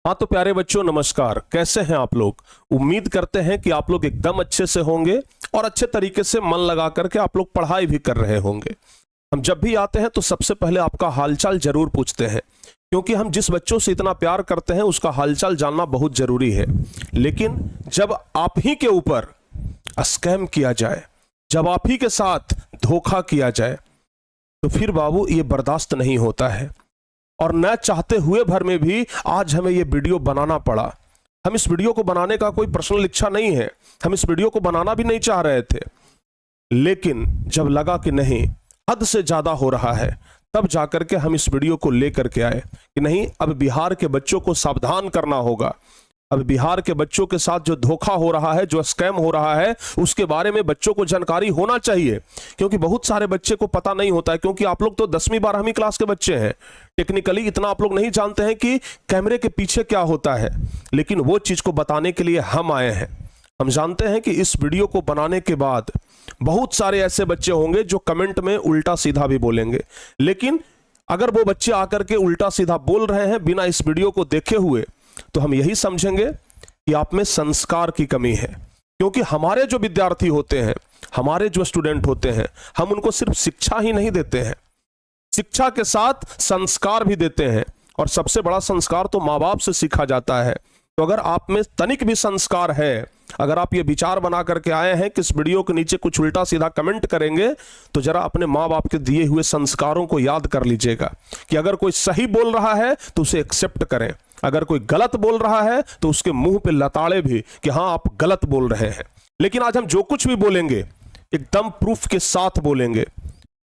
हाँ तो प्यारे बच्चों नमस्कार। कैसे हैं आप लोग? उम्मीद करते हैं कि आप लोग एकदम अच्छे से होंगे और अच्छे तरीके से मन लगा करके आप लोग पढ़ाई भी कर रहे होंगे। हम जब भी आते हैं तो सबसे पहले आपका हालचाल जरूर पूछते हैं, क्योंकि हम जिस बच्चों से इतना प्यार करते हैं उसका हालचाल जानना बहुत जरूरी है। लेकिन जब आप ही के ऊपर स्कैम किया जाए, जब आप ही के साथ धोखा किया जाए, तो फिर बाबू ये बर्दाश्त नहीं होता है। और न चाहते हुए भर में भी आज हमें ये वीडियो बनाना पड़ा। हम इस वीडियो को बनाने का कोई पर्सनल इच्छा नहीं है, हम इस वीडियो को बनाना भी नहीं चाह रहे थे, लेकिन जब लगा कि नहीं हद से ज्यादा हो रहा है, तब जाकर के हम इस वीडियो को लेकर के आए कि नहीं, अब बिहार के बच्चों को सावधान करना होगा। अब बिहार के बच्चों के साथ जो धोखा हो रहा है, जो स्कैम हो रहा है, उसके बारे में बच्चों को जानकारी होना चाहिए। क्योंकि बहुत सारे बच्चे को पता नहीं होता है, क्योंकि आप लोग तो 10वीं 12वीं क्लास के बच्चे हैं, टेक्निकली इतना आप लोग नहीं जानते हैं कि कैमरे के पीछे क्या होता है। लेकिन वो चीज को बताने के लिए हम आए हैं। हम जानते हैं कि इस वीडियो को बनाने के बाद बहुत सारे ऐसे बच्चे होंगे जो कमेंट में उल्टा सीधा भी बोलेंगे, लेकिन अगर वो बच्चे आकर के उल्टा सीधा बोल रहे हैं बिना इस वीडियो को देखे हुए, तो हम यही समझेंगे कि आप में संस्कार की कमी है। क्योंकि हमारे जो विद्यार्थी होते हैं, हमारे जो स्टूडेंट होते हैं, हम उनको सिर्फ शिक्षा ही नहीं देते हैं, शिक्षा के साथ संस्कार भी देते हैं। और सबसे बड़ा संस्कार तो माँ बाप से सीखा जाता है। तो अगर आप में तनिक भी संस्कार है, अगर आप ये विचार बना करके आए हैं कि इस वीडियो के नीचे कुछ उल्टा सीधा कमेंट करेंगे, तो जरा अपने माँ बाप के दिए हुए संस्कारों को याद कर लीजिएगा कि अगर कोई सही बोल रहा है तो उसे एक्सेप्ट करें, अगर कोई गलत बोल रहा है तो उसके मुंह पे लताड़े भी कि हाँ आप गलत बोल रहे हैं। लेकिन आज हम जो कुछ भी बोलेंगे एकदम प्रूफ के साथ बोलेंगे।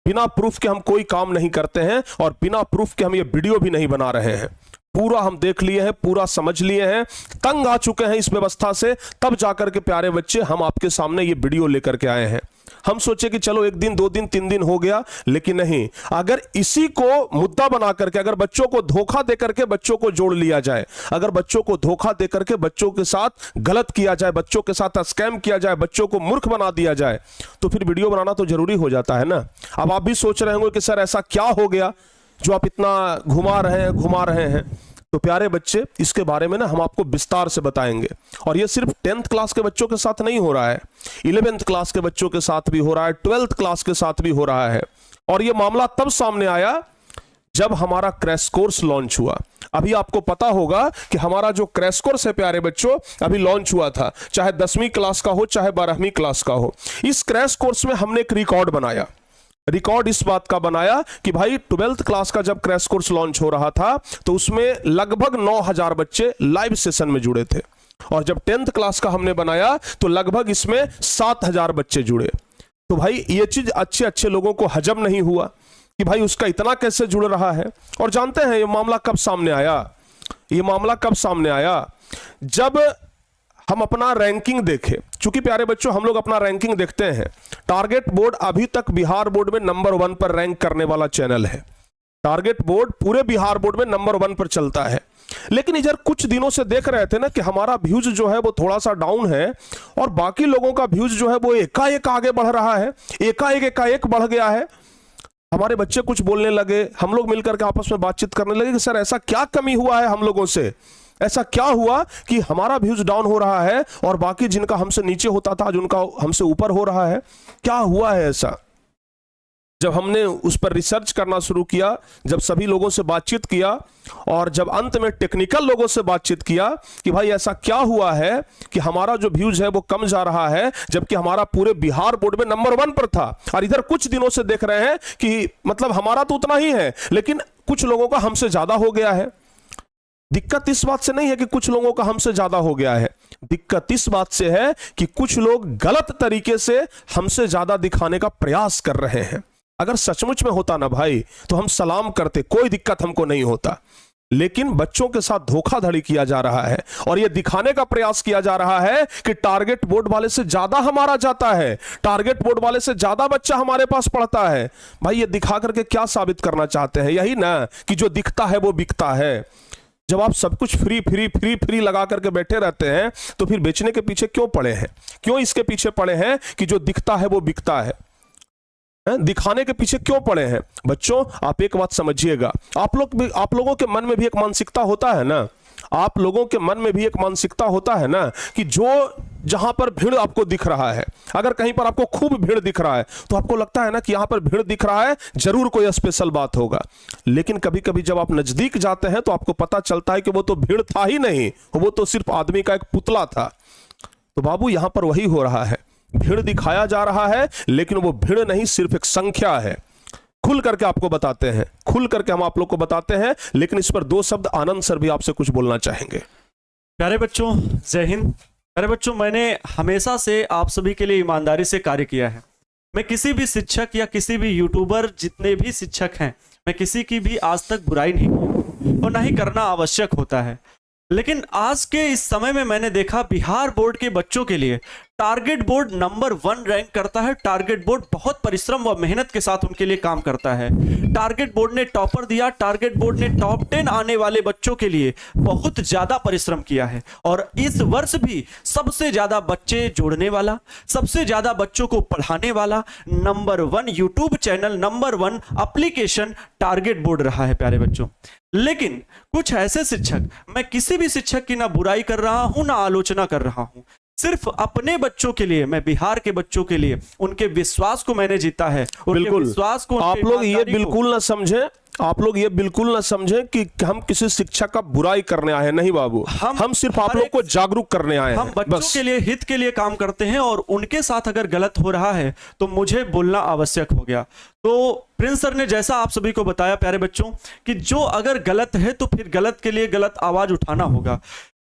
बिना प्रूफ के हम कोई काम नहीं करते हैं, और बिना प्रूफ के हम ये वीडियो भी नहीं बना रहे हैं। पूरा हम देख लिए हैं, पूरा समझ लिए हैं, तंग आ चुके हैं इस व्यवस्था से, तब जाकर के प्यारे बच्चे हम आपके सामने ये वीडियो लेकर के आए हैं। हम सोचे कि चलो 1 दिन 2 दिन 3 दिन हो गया, लेकिन नहीं, अगर इसी को मुद्दा बना करके, अगर बच्चों को धोखा देकर के बच्चों को जोड़ लिया जाए, अगर बच्चों को धोखा देकर के बच्चों के साथ गलत किया जाए, बच्चों के साथ स्कैम किया जाए, बच्चों को मूर्ख बना दिया जाए, तो फिर वीडियो बनाना तो जरूरी हो जाता है ना। अब आप भी सोच रहे होंगे कि सर ऐसा क्या हो गया जो आप इतना घुमा रहे हैं। तो प्यारे बच्चे, इसके बारे में ना हम आपको विस्तार से बताएंगे। और ये सिर्फ 10th क्लास के बच्चों के साथ नहीं हो रहा है, 11th क्लास के बच्चों के साथ भी हो रहा है, 12th क्लास के साथ भी हो रहा है। और ये मामला तब सामने आया जब हमारा क्रैश कोर्स लॉन्च हुआ। अभी आपको पता होगा कि हमारा जो क्रैश कोर्स है प्यारे बच्चों, अभी लॉन्च हुआ था, चाहे 10वीं क्लास का हो चाहे 12वीं क्लास का हो। इस क्रैश कोर्स में हमने एक रिकॉर्ड बनाया। रिकॉर्ड इस बात का बनाया कि भाई 12th क्लास का जब क्रैश कोर्स लॉन्च हो रहा था तो उसमें लगभग 9000 बच्चे लाइव सेशन में जुड़े थे, और जब 10th क्लास का हमने बनाया तो लगभग इसमें 7000 बच्चे जुड़े। तो भाई ये चीज अच्छे लोगों को हजम नहीं हुआ कि भाई उसका इतना कैसे जुड़ रहा है। और जानते हैं ये मामला कब सामने आया? ये मामला कब सामने आया? जब हम अपना रैंकिंग देखे। चूंकि प्यारे बच्चों हम लोग अपना रैंकिंग देखते हैं, टारगेट बोर्ड अभी तक बिहार बोर्ड में नंबर 1 पर रैंक करने वाला चैनल है। टारगेट बोर्ड पूरे बिहार बोर्ड में नंबर 1 पर चलता है। लेकिन इधर कुछ दिनों से देख रहे थे ना कि हमारा व्यूज जो है वो थोड़ा सा डाउन है, और बाकी लोगों का व्यूज जो है वो एकाएक आगे बढ़ रहा है, एकाएक बढ़ गया है। हमारे बच्चे कुछ बोलने लगे, हम लोग मिलकर के आपस में बातचीत करने लगे कि सर ऐसा क्या कमी हुआ है हम लोगों से, ऐसा क्या हुआ कि हमारा व्यूज डाउन हो रहा है और बाकी जिनका हमसे नीचे होता था आज उनका हमसे ऊपर हो रहा है, क्या हुआ है ऐसा? जब हमने उस पर रिसर्च करना शुरू किया, जब सभी लोगों से बातचीत किया, और जब अंत में टेक्निकल लोगों से बातचीत किया कि भाई ऐसा क्या हुआ है कि हमारा जो व्यूज है वो कम जा रहा है, जबकि हमारा पूरे बिहार बोर्ड में नंबर 1 पर था। और इधर कुछ दिनों से देख रहे हैं कि मतलब हमारा तो उतना ही है, लेकिन कुछ लोगों का हमसे ज्यादा हो गया है। दिक्कत इस बात से नहीं है कि कुछ लोगों का हमसे ज्यादा हो गया है, दिक्कत इस बात से है कि कुछ लोग गलत तरीके से हमसे ज्यादा दिखाने का प्रयास कर रहे हैं। अगर सचमुच में होता ना भाई तो हम सलाम करते, कोई दिक्कत हमको नहीं होता। लेकिन बच्चों के साथ धोखाधड़ी किया जा रहा है, और यह दिखाने का प्रयास किया जा रहा है कि टारगेट बोर्ड वाले से ज्यादा हमारा जाता है, टारगेट बोर्ड वाले से ज्यादा बच्चा हमारे पास पढ़ता है। भाई ये दिखा करके क्या साबित करना चाहते हैं? यही ना कि जो दिखता है वो बिकता है। जब आप सब कुछ फ्री लगा करके बैठे रहते हैं तो फिर बेचने के पीछे क्यों पड़े हैं? क्यों इसके पीछे पड़े हैं कि जो दिखता है वो बिकता है? दिखाने के पीछे क्यों पड़े हैं? बच्चों आप एक बात समझिएगा, आप लोगों के मन में भी एक मानसिकता होता है ना। आप लोगों के मन में भी एक मानसिकता होता है ना कि जो जहां पर भीड़ आपको दिख रहा है, अगर कहीं पर आपको खूब भीड़ दिख रहा है तो आपको लगता है ना कि यहां पर भीड़ दिख रहा है, जरूर कोई स्पेशल बात होगा। लेकिन कभी कभी जब आप नजदीक जाते हैं तो आपको पता चलता है कि वो तो भीड़ था ही नहीं, वो तो सिर्फ आदमी का एक पुतला था। तो बाबू यहां पर वही हो रहा है, भीड़ दिखाया जा रहा है लेकिन वो भीड़ नहीं, सिर्फ एक संख्या है। खुल करके आपको बताते हैं, खुल करके हम आप लोग को बताते हैं, लेकिन इस पर 2 शब्द आनंद सर भी आपसे कुछ बोलना चाहेंगे। प्यारे बच्चों, जय हिंद। प्यारे बच्चों, मैंने हमेशा से आप सभी के लिए ईमानदारी से कार्य किया है। मैं किसी भी शिक्षक या किसी भी यूट्यूबर, जितने भी शिक्षक हैं, मैं किसी की भी आज तक बुराई नहीं की और ना ही करना आवश्यक होता है। लेकिन आज के इस समय में मैंने देखा बिहार बोर्ड के बच्चों के लिए टारगेट बोर्ड नंबर 1 रैंक करता है। टारगेट बोर्ड बहुत परिश्रम व मेहनत के साथ उनके लिए काम करता है। टारगेट बोर्ड ने टॉपर दिया, टारगेट बोर्ड ने टॉप 10 आने वाले बच्चों के लिए बहुत ज्यादा परिश्रम किया है। और इस वर्ष भी सबसे ज्यादा बच्चे जोड़ने वाला, सबसे ज्यादा बच्चों को पढ़ाने वाला number 1 YouTube channel, number 1 application target board रहा है प्यारे बच्चों। लेकिन कुछ ऐसे शिक्षक, मैं किसी भी शिक्षक की ना बुराई कर रहा हूं ना आलोचना कर रहा हूं, सिर्फ अपने बच्चों के लिए, मैं बिहार के बच्चों के लिए, उनके विश्वास को मैंने जीता है। बिल्कुल, विश्वास को आप लोग ये बिल्कुल ना समझें, आप लोग ये बिल्कुल ना समझें कि हम किसी शिक्षक का बुराई करने आए हैं। नहीं बाबू, हम सिर्फ आप लोग को जागरूक करने आए हैं। हम बच्चों के लिए, हित के लिए काम करते हैं और उनके साथ अगर गलत हो रहा है तो मुझे बोलना आवश्यक हो गया। तो प्रिंस सर ने जैसा आप सभी को बताया प्यारे बच्चों कि जो अगर गलत है तो फिर गलत के लिए गलत आवाज उठाना होगा।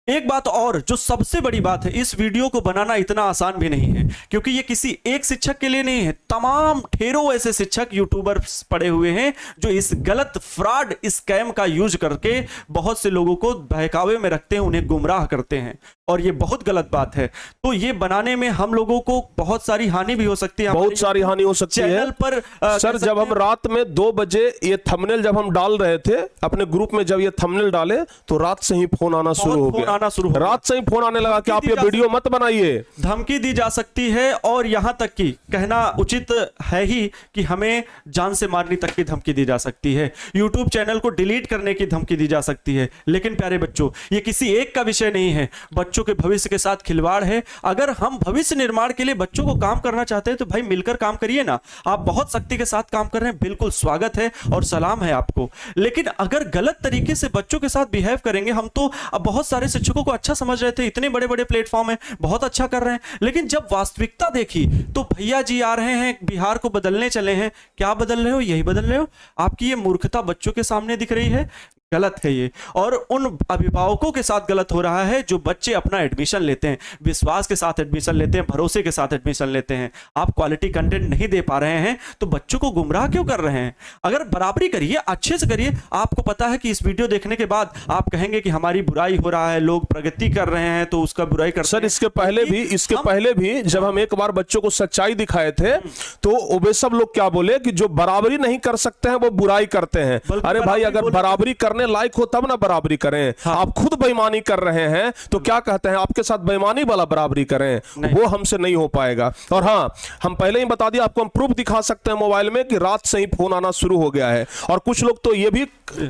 एक बात और जो सबसे बड़ी बात है, इस वीडियो को बनाना इतना आसान भी नहीं है, क्योंकि ये किसी एक शिक्षक के लिए नहीं है। तमाम ढेरों ऐसे शिक्षक यूट्यूबर्स पड़े हुए हैं जो इस गलत फ्रॉड स्कैम का यूज करके बहुत से लोगों को बहकावे में रखते हैं, उन्हें गुमराह करते हैं, और ये बहुत गलत बात है। तो ये बनाने में हम लोगों को बहुत सारी हानि भी हो सकती है, बहुत सारी हानि हो सकती है। चैनल पर सर जब हम रात में 2 बजे ये थंबनेल जब हम डाल रहे थे अपने ग्रुप में, जब ये थंबनेल डाले तो रात से ही फोन आना शुरू हो गया। रात से ही फोन आने लगा कि आप ये वीडियो मत बनाइए। धमकी दी जा सकती है और यहां तक कि कहना उचित है ही कि हमें जान से मारने तक की धमकी दी जा सकती है। यूट्यूब चैनल को डिलीट करने की धमकी दी जा सकती है। लेकिन प्यारे बच्चों, ये किसी एक का विषय नहीं है, बच्चों के भविष्य के साथ खिलवाड़ है। अगर हम भविष्य निर्माण के लिए बच्चों को काम करना चाहते हैं तो भाई मिलकर काम करिए ना। आप बहुत सख्ती के साथ काम कर रहे हैं, बिल्कुल स्वागत है और सलाम है आपको। लेकिन अगर गलत तरीके से बच्चों के साथ बिहेव करेंगे, हम तो अब बहुत सारे शिक्षकों को अच्छा समझ रहे थे, इतने बड़े बड़े प्लेटफॉर्म है, बहुत अच्छा कर रहे हैं, लेकिन जब वास्तविकता देखी तो भैया जी आ रहे हैं, बिहार को बदलने चले हैं। क्या बदल रहे हो? यही बदल रहे हो। आपकी ये मूर्खता बच्चों के सामने दिख रही है, गलत है ये। और उन अभिभावकों के साथ गलत हो रहा है जो बच्चे अपना एडमिशन लेते हैं, विश्वास के साथ एडमिशन लेते हैं, भरोसे के साथ एडमिशन लेते हैं। आप क्वालिटी कंटेंट नहीं दे पा रहे हैं तो बच्चों को गुमराह क्यों कर रहे हैं? अगर बराबरी करिए, अच्छे से करिए। आपको पता है कि इस वीडियो देखने के बाद आप कहेंगे कि हमारी बुराई हो रहा है, लोग प्रगति कर रहे हैं तो उसका बुराई कर। सर इसके पहले भी जब हम एक बार बच्चों को सच्चाई दिखाए थे तो वे सब लोग क्या बोले कि जो बराबरी नहीं कर सकते हैं वो बुराई करते हैं। अरे भाई, अगर बराबरी करने लायक हो तब ना बराबरी करें। हाँ। आप खुद बेईमानी कर रहे हैं तो क्या कहते हैं आपके साथ बेईमानी वाला बराबरी करें, वो हमसे नहीं हो पाएगा। और हाँ, हम पहले ही बता दिया आपको, हम प्रूफ दिखा सकते हैं मोबाइल में कि रात से ही फोन आना शुरू हो गया है। और कुछ लोग तो ये भी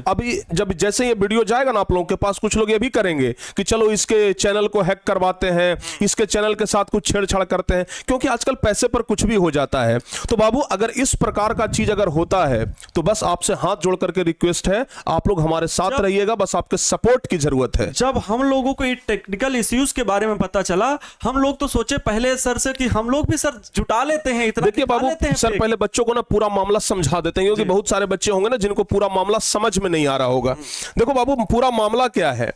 अभी जब जैसे ये वीडियो जाएगा ना आप लोगों के पास, कुछ लोग ये भी करेंगे कि चलो इसके चैनल को हैक करवाते हैं, इसके चैनल के साथ कुछ छेड़छाड़ करते हैं, क्योंकि आजकल पैसे पर कुछ भी हो जाता है। तो बाबू, अगर इस प्रकार का चीज अगर होता है तो बस आपसे हाथ जोड़ करके रिक्वेस्ट है, आप लोग हमारे साथ रहिएगा, बस आपके सपोर्ट की जरूरत है। जब हम लोगों को ये टेक्निकल इश्यूज के बारे में पता चला, हम लोग तो सोचे पहले सर से कि हम लोग भी सर जुटा लेते हैं, इतना देखिए बाबू, सर पहले बच्चों को ना पूरा मामला समझा देते हैं, क्योंकि बहुत सारे बच्चे होंगे ना जिनको पूरा मामला समझ में नहीं आ रहा होगा। देखो बाबू, पूरा मामला क्या है।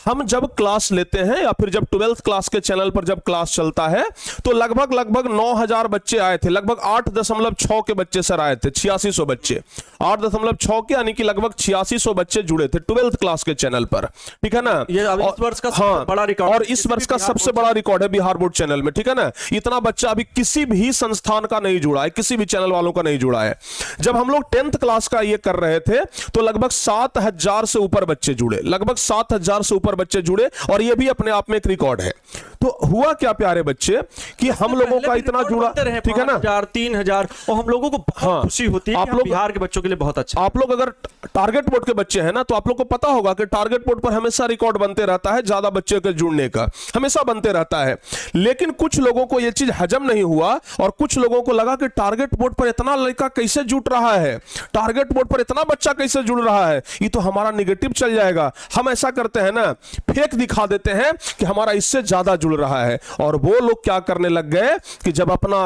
हम जब क्लास लेते हैं या फिर जब 12th क्लास के चैनल पर जब क्लास चलता है तो लगभग 9000 बच्चे आए थे, लगभग 8.6 के बच्चे सर आए थे, 8600 बच्चे, 8.6 के, यानी कि लगभग 8600 बच्चे जुड़े थे 12th क्लास के चैनल पर, ठीक है ना। ये इस वर्ष का सबसे बड़ा रिकॉर्ड, और इस वर्ष का सबसे बड़ा रिकॉर्ड है बिहार बोर्ड चैनल में, ठीक है ना। इतना बच्चा अभी किसी भी संस्थान का नहीं जुड़ा है, किसी भी चैनल वालों का नहीं जुड़ा है। जब हम लोग 10th क्लास का ये कर रहे थे तो लगभग 7000 से ऊपर बच्चे जुड़े, लगभग 7000 से ऊपर नंबर बच्चे जुड़े, और ये भी अपने आप में एक रिकॉर्ड है। तो हुआ क्या प्यारे बच्चे कि हम लोगों का इतना जुड़ा, ठीक है ना, 3,000 और हम लोगों को बहुत खुशी होती है आप कि लोग बिहार के बच्चों के लिए बहुत अच्छा। आप लोग अगर टारगेट बोर्ड के बच्चे हैं ना, तो आप लोग को पता होगा कि टारगेट बोर्ड पर हमेशा रिकॉर्ड बनते रहता है, ज्यादा बच्चे के जुड़ने का हमेशा बनते रहता है। लेकिन कुछ लोगों को यह चीज हजम नहीं हुआ, और कुछ लोगों को लगा कि टारगेट बोर्ड पर इतना लड़का कैसे जुट रहा है, टारगेट बोर्ड पर इतना बच्चा कैसे जुड़ रहा है, ये तो हमारा निगेटिव चल जाएगा। हम ऐसा करते हैं ना, फेक दिखा देते हैं कि हमारा इससे ज्यादा जुड़ रहा है। और वो लोग क्या करने लग गए कि जब अपना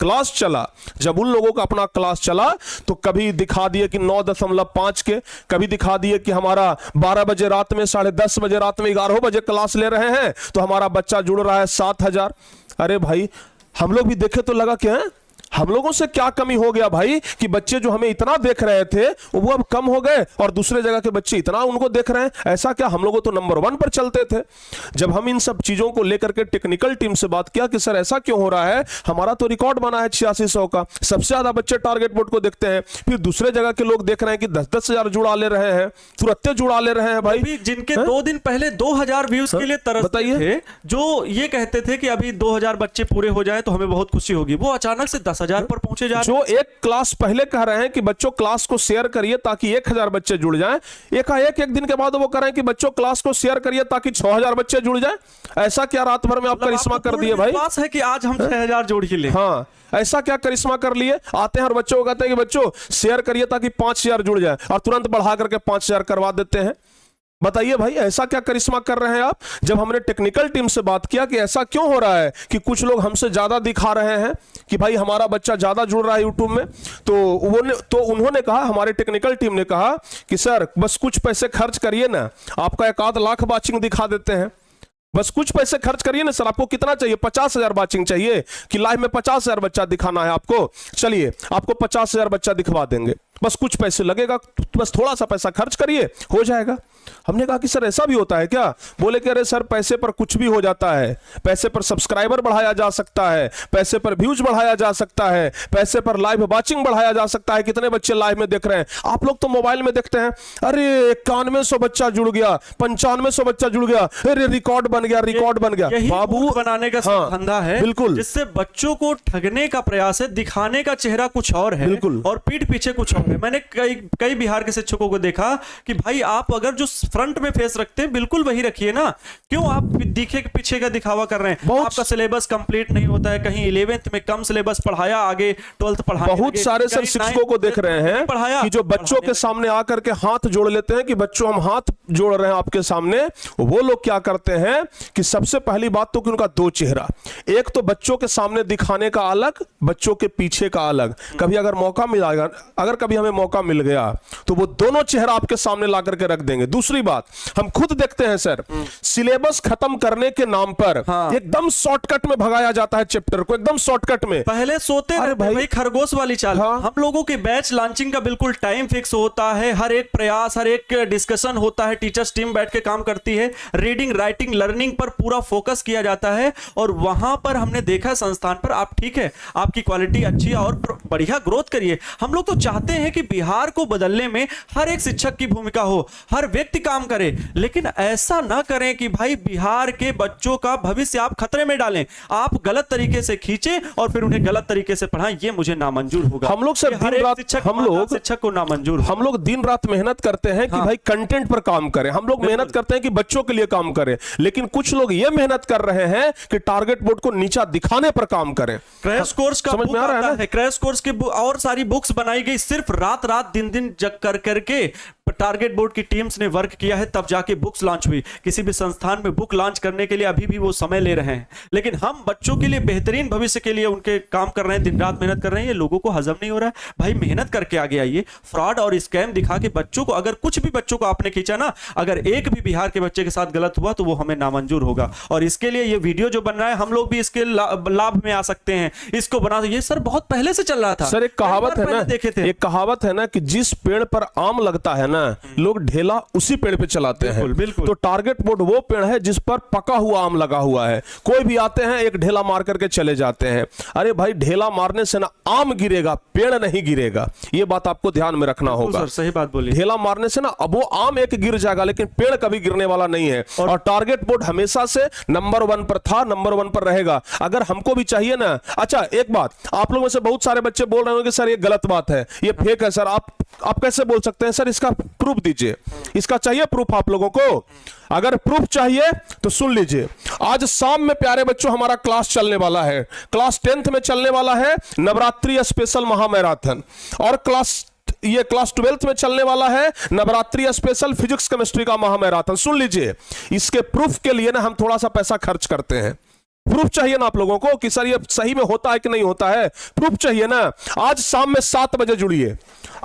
क्लास चला, जब उन लोगों का अपना क्लास चला, तो कभी दिखा दिए कि 9.5 के, कभी दिखा दिए कि हमारा 12 बजे रात में, 10:30 बजे रात में, 11 बजे क्लास ले रहे हैं, तो हमारा बच्चा जुड़ रहा है 7,000। अरे भाई, हम लोग भी देखे तो लगा कि हम लोगों से क्या कमी हो गया भाई, कि बच्चे जो हमें इतना देख रहे थे वो अब कम हो गए, और दूसरे जगह के बच्चे इतना उनको देख रहे हैं। ऐसा क्या, हम लोग तो नंबर 1 पर चलते थे। जब हम इन सब चीजों को लेकर के टेक्निकल टीम से बात किया कि सर ऐसा क्यों हो रहा है, हमारा तो रिकॉर्ड बना है 8600 का, सबसे ज्यादा बच्चे टारगेट बोर्ड को देखते हैं, फिर दूसरे जगह के लोग देख रहे हैं कि 10-10 हजार जुड़ा ले रहे हैं, तुरंत जुड़ा ले रहे हैं भाई। अभी जिनके 2 दिन पहले 2,000 व्यूज के लिए तरसते थे, जो ये कहते थे कि अभी 2,000 बच्चे पूरे हो जाए तो हमें बहुत खुशी होगी, वो अचानक से 10,000 पर पहुंचे जा रहे हैं। जो एक क्लास पहले कह रहे हैं कि बच्चों क्लास को शेयर करिए ताकि 1,000 बच्चे जुड़ जाएं, एक दिन के बाद वो कह रहे हैं कि बच्चों क्लास को शेयर करिए ताकि 6,000 बच्चे जुड़ जाएं। ऐसा क्या रात भर में आप करिश्मा कर दिए भाई? विश्वास है कि आज हम 6,000 जोड़ ही ले। हाँ, ऐसा क्या करिश्मा कर लिए? आते हैं और बच्चों को कहते हैं कि बच्चों शेयर करिए ताकि 5,000 जुड़ जाए, और तुरंत बढ़ा करके 5,000 करवा देते हैं। बताइए भाई, ऐसा क्या करिश्मा कर रहे हैं आप? जब हमने टेक्निकल टीम से बात किया कि ऐसा क्यों हो रहा है कि कुछ लोग हमसे ज्यादा दिखा रहे हैं कि भाई हमारा बच्चा ज्यादा जुड़ रहा है यूट्यूब में, तो उन्होंने कहा, हमारे टेक्निकल टीम ने कहा कि सर बस कुछ पैसे खर्च करिए ना, आपका 1 लाख वाचिंग दिखा देते हैं। बस कुछ पैसे खर्च करिए ना सर। आपको कितना चाहिए? 50,000 वाचिंग चाहिए कि लाइव में 50,000 बच्चा दिखाना है आपको? चलिए, आपको 50,000 बच्चा दिखवा देंगे, बस कुछ पैसे लगेगा, बस थोड़ा सा पैसा खर्च करिए, हो जाएगा। हमने कहा कि सर ऐसा भी होता है क्या? बोले कि अरे सर, पैसे पर कुछ भी हो जाता है, पैसे पर सब्सक्राइबर बढ़ाया जा सकता है, पैसे पर व्यूज बढ़ाया जा सकता है, पैसे पर लाइव वाचिंग बढ़ाया जा सकता है। कितने बच्चे लाइव में देख रहे हैं? आप लोग तो मोबाइल में देखते हैं, अरे 9100 बच्चा जुड़ गया, 9500 बच्चा जुड़ गया, अरे रिकॉर्ड बन गया, रिकॉर्ड बन गया। बाबू बनाने का धंधा है, बिल्कुल, जिससे बच्चों को ठगने का प्रयास है, दिखाने का चेहरा कुछ और है, बिल्कुल, और पीठ पीछे कुछ और है। मैंने कई बिहार के शिक्षकों को देखा कि भाई आप अगर जो फ्रंट में फेस रखते हैं बिल्कुल वही रखिए ना, क्यों आप दिखे के पीछे का दिखावा कर रहे हैं? आपका सिलेबस कंप्लीट नहीं होता है, कहीं 11th में कम सिलेबस पढ़ाया, आगे 12th पढ़ाया। बहुत सारे सर शिक्षकों को देख रहे हैं कि जो बच्चों के सामने आकर के हाथ जोड़ लेते हैं कि बच्चों हम हाथ जोड़ रहे हैं आपके सामने। वो लोग क्या करते हैं कि सबसे पहली बात तो कि उनका 2 चेहरा, एक तो बच्चों के सामने दिखाने का अलग, बच्चों के पीछे का अलग। कभी अगर मौका मिला, अगर कभी हमें मौका मिल गया तो वो दोनों चेहरा आपके सामने ला करके रख देंगे। दूसरी बात, हम खुद देखते हैं सर, सिलेबस खत्म करने के नाम पर एकदम शॉर्टकट में भगाया जाता है चैप्टर को, एकदम शॉर्टकट में। पहले सोते रहे भाई, खरगोश वाली चाल। हम लोगों के बैच लॉन्चिंग का बिल्कुल टाइम फिक्स होता है, हर एक प्रयास, हर एक डिस्कशन होता है, टीचर्स टीम बैठ के काम करती है, रीडिंग राइटिंग लर्निंग पर पूरा फोकस किया जाता है। और वहां पर हमने देखा संस्थान पर, आप ठीक है, आपकी क्वालिटी अच्छी है और बढ़िया ग्रोथ करिए। हम लोग तो चाहते हैं कि बिहार को बदलने में हर एक शिक्षक की भूमिका हो, हर व्यक्ति काम करे, लेकिन ऐसा ना करें कि भाई बिहार के बच्चों का भविष्य आप खतरे में डालें, आप गलत तरीके से खींचे और फिर उन्हें गलत तरीके से पढ़ाएं। ये मुझे नामंजूर होगा। हम लोग सर दिन रात, शिक्षक को नामंजूर, हम लोग दिन रात मेहनत करते हैं कि भाई कंटेंट पर काम करें, हम लोग मेहनत करते हैं कि बच्चों के लिए काम करें, लेकिन कुछ लोग ये मेहनत कर रहे हैं कि टारगेट बोर्ड को नीचा दिखाने पर काम करें। क्रैश कोर्स का समझ में आ रहा है? क्रैश कोर्स की और सारी बुक्स बनाई गई, सिर्फ रात रात दिन दिन जग कर करके टारगेट बोर्ड की टीम्स ने वर्क किया है, तब जाके बुक्स लॉन्च हुई। किसी भी संस्थान में बुक लॉन्च करने के लिए अभी भी वो समय ले रहे हैं, लेकिन हम बच्चों के लिए बेहतरीन भविष्य के लिए उनके काम कर रहे हैं, दिन रात मेहनत कर रहे हैं। ये लोगों को हजम नहीं हो रहा है भाई, मेहनत करके आगे आइए। फ्रॉड और स्कैम दिखा के बच्चों को, अगर कुछ भी बच्चों को आपने खींचा ना, अगर एक भी बिहार के बच्चे के साथ गलत हुआ तो वो हमें नामंजूर होगा। और इसके लिए ये वीडियो जो बन रहा है, हम लोग भी इसके लाभ में आ सकते हैं, इसको बना। ये सर बहुत पहले से चल रहा था सर। एक कहावत है ना, देखे थे, एक कहावत है ना कि जिस पेड़ पर आम लगता है ना, लोग ढेला उसी पेड़ पे चलाते हैं। बिल्कुल। तो टारगेट बोर्ड वो पेड़ है जिस पर पका हुआ आम लगा हुआ है। कोई भी आते हैं एक ढेला मार करके चले जाते हैं। अरे भाई, ढेला मारने से ना आम गिरेगा, पेड़ नहीं गिरेगा। ये बात आपको ध्यान में रखना होगा। सर, सही बात बोली। ढेला मारने से ना अब वो आम एक गिर जाएगा, लेकिन पेड़ कभी गिरने वाला नहीं है। और टारगेट बोर्ड हमेशा से नंबर 1 पर था, नंबर 1 पर रहेगा। अगर हमको भी चाहिए ना, अच्छा एक बात, आप लोगों में से बहुत सारे बच्चे बोल रहे होंगे सर ये गलत बात है, ये फेक है। सर आप कैसे बोल सकते हैं? सर इसका प्रूफ दीजिए। इसका चाहिए प्रूफ आप लोगों को? अगर प्रूफ चाहिए तो सुन लीजिए। आज शाम में प्यारे बच्चों हमारा क्लास चलने वाला है। क्लास 10th में चलने वाला है नवरात्रि स्पेशल महामैराथन, और क्लास 12th में चलने वाला है नवरात्रि स्पेशल फिजिक्स केमिस्ट्री का महामैराथन। सुन लीजिए, इसके प्रूफ के लिए ना हम थोड़ा सा पैसा खर्च करते हैं। प्रूफ चाहिए ना आप लोगों को कि सर ये सही में होता है कि नहीं होता है? प्रूफ चाहिए ना। आज शाम में 7 बजे जुड़िए।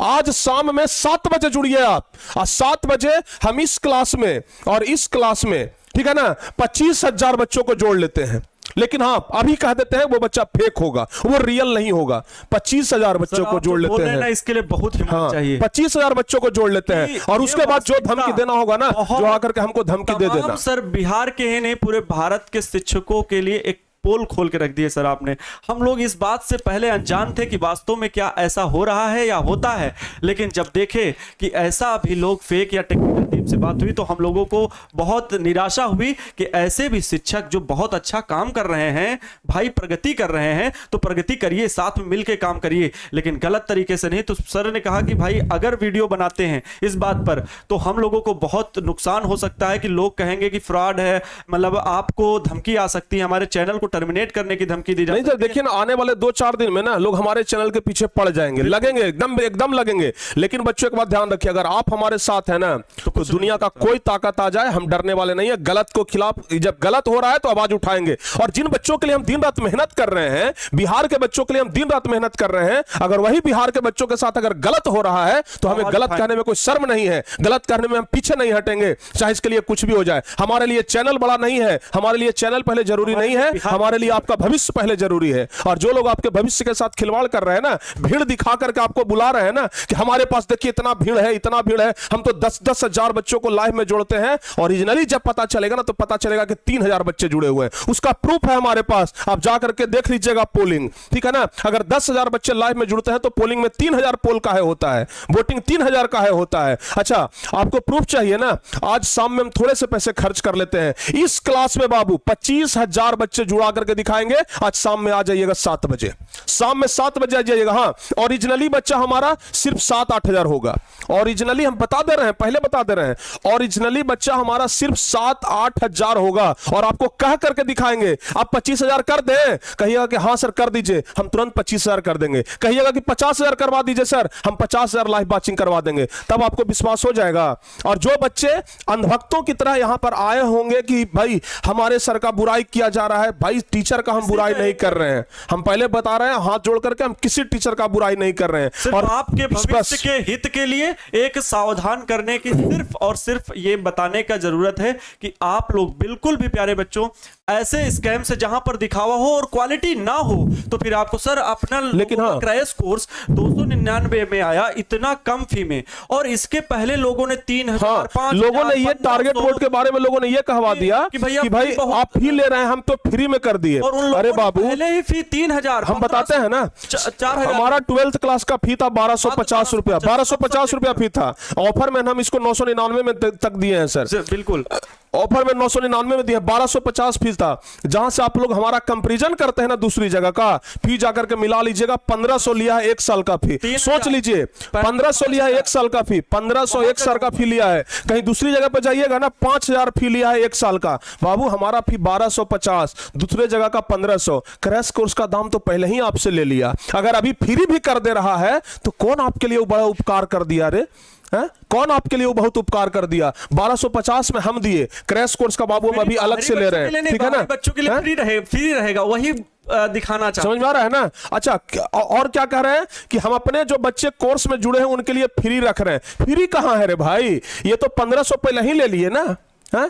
आज शाम में 7 बजे जुड़िए आप। आज 7 बजे हम इस क्लास में और इस क्लास में, ठीक है ना, 25,000 बच्चों को जोड़ लेते हैं। लेकिन हाँ, अभी कह देते हैं वो बच्चा फेक होगा, वो रियल नहीं होगा। 25,000 बच्चों को जोड़ लेते हैं। इसके लिए बहुत हिम्मत चाहिए। 25,000 बच्चों को जोड़ लेते हैं, और उसके बाद जो धमकी देना होगा ना, जो आकर के हमको धमकी दे देना। सर, बिहार के ही नहीं, पूरे भारत के शिक्षकों के लिए एक पोल खोल के रख दिए सर आपने। हम लोग इस बात से पहले अनजान थे कि वास्तव में क्या ऐसा हो रहा है या होता है, लेकिन जब देखे कि ऐसा भी लोग फेक या टेक्निकल टीम से बात हुई तो हम लोगों को बहुत निराशा हुई कि ऐसे भी शिक्षक जो बहुत अच्छा काम कर रहे हैं, भाई प्रगति कर रहे हैं, तो प्रगति करिए, साथ में मिलकर काम करिए, लेकिन गलत तरीके से नहीं। तो सर ने कहा कि भाई अगर वीडियो बनाते हैं इस बात पर तो हम लोगों को बहुत नुकसान हो सकता है कि लोग कहेंगे कि फ्रॉड है, मतलब आपको धमकी आ सकती है, हमारे चैनल को टर्मिनेट करने की धमकी दी जाती है। नहीं सर, देखिए ना, आने वाले 2-4 दिन में ना लोग हमारे चैनल के पीछे पड़ जाएंगे, लगेंगे, एकदम लगेंगे। लेकिन बच्चों एक बात ध्यान रखिए, अगर आप हमारे साथ हैं ना तो दुनिया का कोई ताकत आ जाए हम डरने वाले नहीं है। गलत को खिलाफ, जब गलत हो रहा है तो आवाज उठाएंगे। और जिन बच्चों के लिए हम दिन रात मेहनत कर रहे हैं, बिहार के बच्चों के लिए हम दिन रात मेहनत कर रहे हैं, अगर वही बिहार के बच्चों के साथ अगर गलत हो रहा है तो हमें गलत कहने में कोई शर्म नहीं है। गलत कहने में हम पीछे नहीं हटेंगे, चाहे इसके लिए कुछ भी हो जाए। हमारे लिए चैनल बड़ा नहीं है, हमारे लिए चैनल पहले जरूरी नहीं है, हमारे लिए आपका भविष्य पहले जरूरी है। और जो लोग आपके भविष्य के साथ खिलवाड़ कर रहे हैं ना, भीड़ दिखा करके आपको बुला रहे हैं ना कि हमारे पास देखिए इतना भीड़ है, इतना भीड़ है, हम तो 10-10 हजार बच्चों को लाइव में जोड़ते हैं, ओरिजिनली जब पता चलेगा ना तो पता चलेगा कि 3,000 बच्चे जुड़े हुए हैं। उसका प्रूफ है हमारे पास, आप जाकर के देख लीजिएगा पोलिंग, ठीक है ना। अगर 10,000 बच्चे लाइव में जुड़ते हैं तो पोलिंग में 3,000 पोल का है होता है, वोटिंग 3,000 का है होता है। अच्छा, आपको प्रूफ चाहिए ना, आज शाम में हम थोड़े से पैसे खर्च कर लेते हैं। इस क्लास में बाबू 25,000 बच्चे जुड़ा करके दिखाएंगे। आज शाम में आ जाइएगा 7 बजे, शाम में 7 बजे आ जाइएगा। हाँ, ओरिजिनली बच्चा हमारा सिर्फ 7-8 हजार होगा। ओरिजिनली हम बता दे रहे हैं, पहले बता दे रहे हैं, ओरिजिनली बच्चा हमारा सिर्फ 7-8 हजार होगा। और आपको कह करके दिखाएंगे। आप 25,000 कर दें, कहिएगा कि हाँ सर कर दीजिए, हम तुरंत 25,000 कर देंगे। कहिएगा कि 50,000 करवा दीजिए सर, हम 50,000 लाइव वाचिंग करवा देंगे, तब आपको विश्वास हो जाएगा। और जो बच्चे अंधभक्तों की तरह यहां पर आए होंगे कि भाई हमारे सर का बुराई किया जा रहा है, भाई टीचर का हम बुराई नहीं कर रहे हैं, हम पहले बता रहे हैं हाथ जोड़ करके, हम किसी टीचर का बुराई नहीं कर रहे हैं। और आपके भविष्य के हित के लिए एक सावधान करने की सिर्फ और सिर्फ ये बताने का जरूरत है कि आप लोग बिल्कुल भी प्यारे बच्चों ऐसे स्कैम से जहां पर दिखावा हो और क्वालिटी ना हो तो फिर आपको सर अपना लेकिन हाँ, क्रैश कोर्स 299 में आया, इतना कम फी में, और इसके पहले लोगों ने 3,000 हाँ, 5,000 लोगों ने ये टारगेट बोर्ड के बारे में लोगों ने ये कहवा दिया कि भाई आप फी ले रहे हैं, हम तो फ्री में कर दिए। अरे बाबू, पहले ही फी 3,000, हम बताते हैं ना, 4,000। हमारा 12th क्लास का फी था 1250 रुपया, 1250 रुपया फी था। ऑफर में हम इसको 999 में तक दिए हैं सर, बिल्कुल ऑफर में 999 में दिया, 1250 फीस था। जहां से आप लोग हमारा कंपैरिजन करते हैं ना दूसरी जगह का, फी जाकर के मिला लीजिएगा, 1500 लिया है 1 साल का फी। सोच लीजिए, 1500 लिया है 1 साल का फी, 1500 1 साल का फी लिया है। कहीं दूसरी जगह पर जाइएगा ना 5,000 फी लिया है 1 साल का। बाबू हमारा फी 1250, दूसरे जगह का 1500। क्रैश कोर्स का दाम तो पहले ही आपसे ले लिया, अगर अभी फ्री भी कर दे रहा है तो कौन आपके लिए बड़ा उपकार कर दिया रे? है? कौन आपके लिए वो बहुत उपकार कर दिया? 1250 में हम दिए, क्रैश कोर्स का बाबू हम अभी अलग से ले रहे हैं, ठीक है ना। बच्चों के लिए फ्री रहेगा, वही दिखाना चाहते, समझ में आ रहा है ना। अच्छा, और क्या कह रहे हैं कि हम अपने जो बच्चे कोर्स में जुड़े हैं उनके लिए फ्री रख रहे हैं। फ्री कहां है रे भाई, ये तो 1500 पहले ही ले लिए ना, है?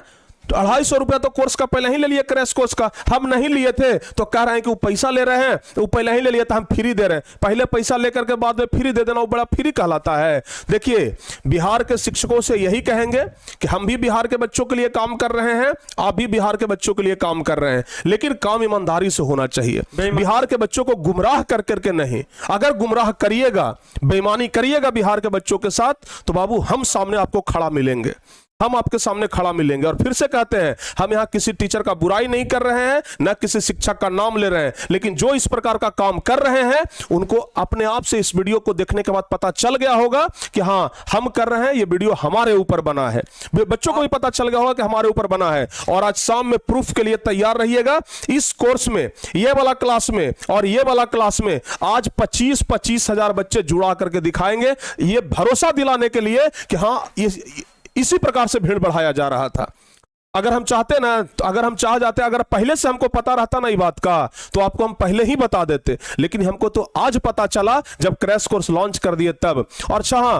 250 रुपया तो कोर्स का पहले ही ले लिए, क्रैश कोर्स का हम नहीं लिए थे, तो कह रहे हैं कि वो पैसा ले रहे हैं, वो पहले ही ले लिए, तो हम फ्री दे रहे हैं। पहले पैसा लेकर के बाद में फ्री दे देना, वो बड़ा फ्री कहलाता है। देखिए, बिहार के शिक्षकों से यही कहेंगे कि हम भी बिहार के बच्चों के लिए काम कर रहे हैं, आप भी बिहार के बच्चों के लिए काम कर रहे हैं, लेकिन काम ईमानदारी से होना चाहिए। बिहार के बच्चों को गुमराह कर करके नहीं। अगर गुमराह करिएगा, बेईमानी करिएगा बिहार के बच्चों के साथ, तो बाबू हम सामने आपको खड़ा मिलेंगे, हम आपके सामने खड़ा मिलेंगे। और फिर से कहते हैं, हम यहां किसी टीचर का बुराई नहीं कर रहे हैं, न किसी शिक्षक का नाम ले रहे हैं, लेकिन जो इस प्रकार का काम कर रहे हैं उनको अपने आप से इस वीडियो को देखने के बाद पता चल गया होगा कि हां हम कर रहे हैं, ये वीडियो हमारे ऊपर बना है। बच्चों को भी पता चल गया होगा कि हमारे ऊपर बना है। और आज शाम में प्रूफ के लिए तैयार रहिएगा। इस कोर्स में, ये वाला क्लास में और ये वाला क्लास में आज 25-25 हजार बच्चे जुड़ा करके दिखाएंगे, ये भरोसा दिलाने के लिए कि हां इसी प्रकार से भीड़ बढ़ाया जा रहा था। अगर हम चाहते ना, अगर हम चाह जाते, अगर पहले से हमको पता रहता ना ये बात का, तो आपको हम पहले ही बता देते, लेकिन हमको तो आज पता चला जब क्रैश कोर्स लॉन्च कर दिए तब। और अच्छा,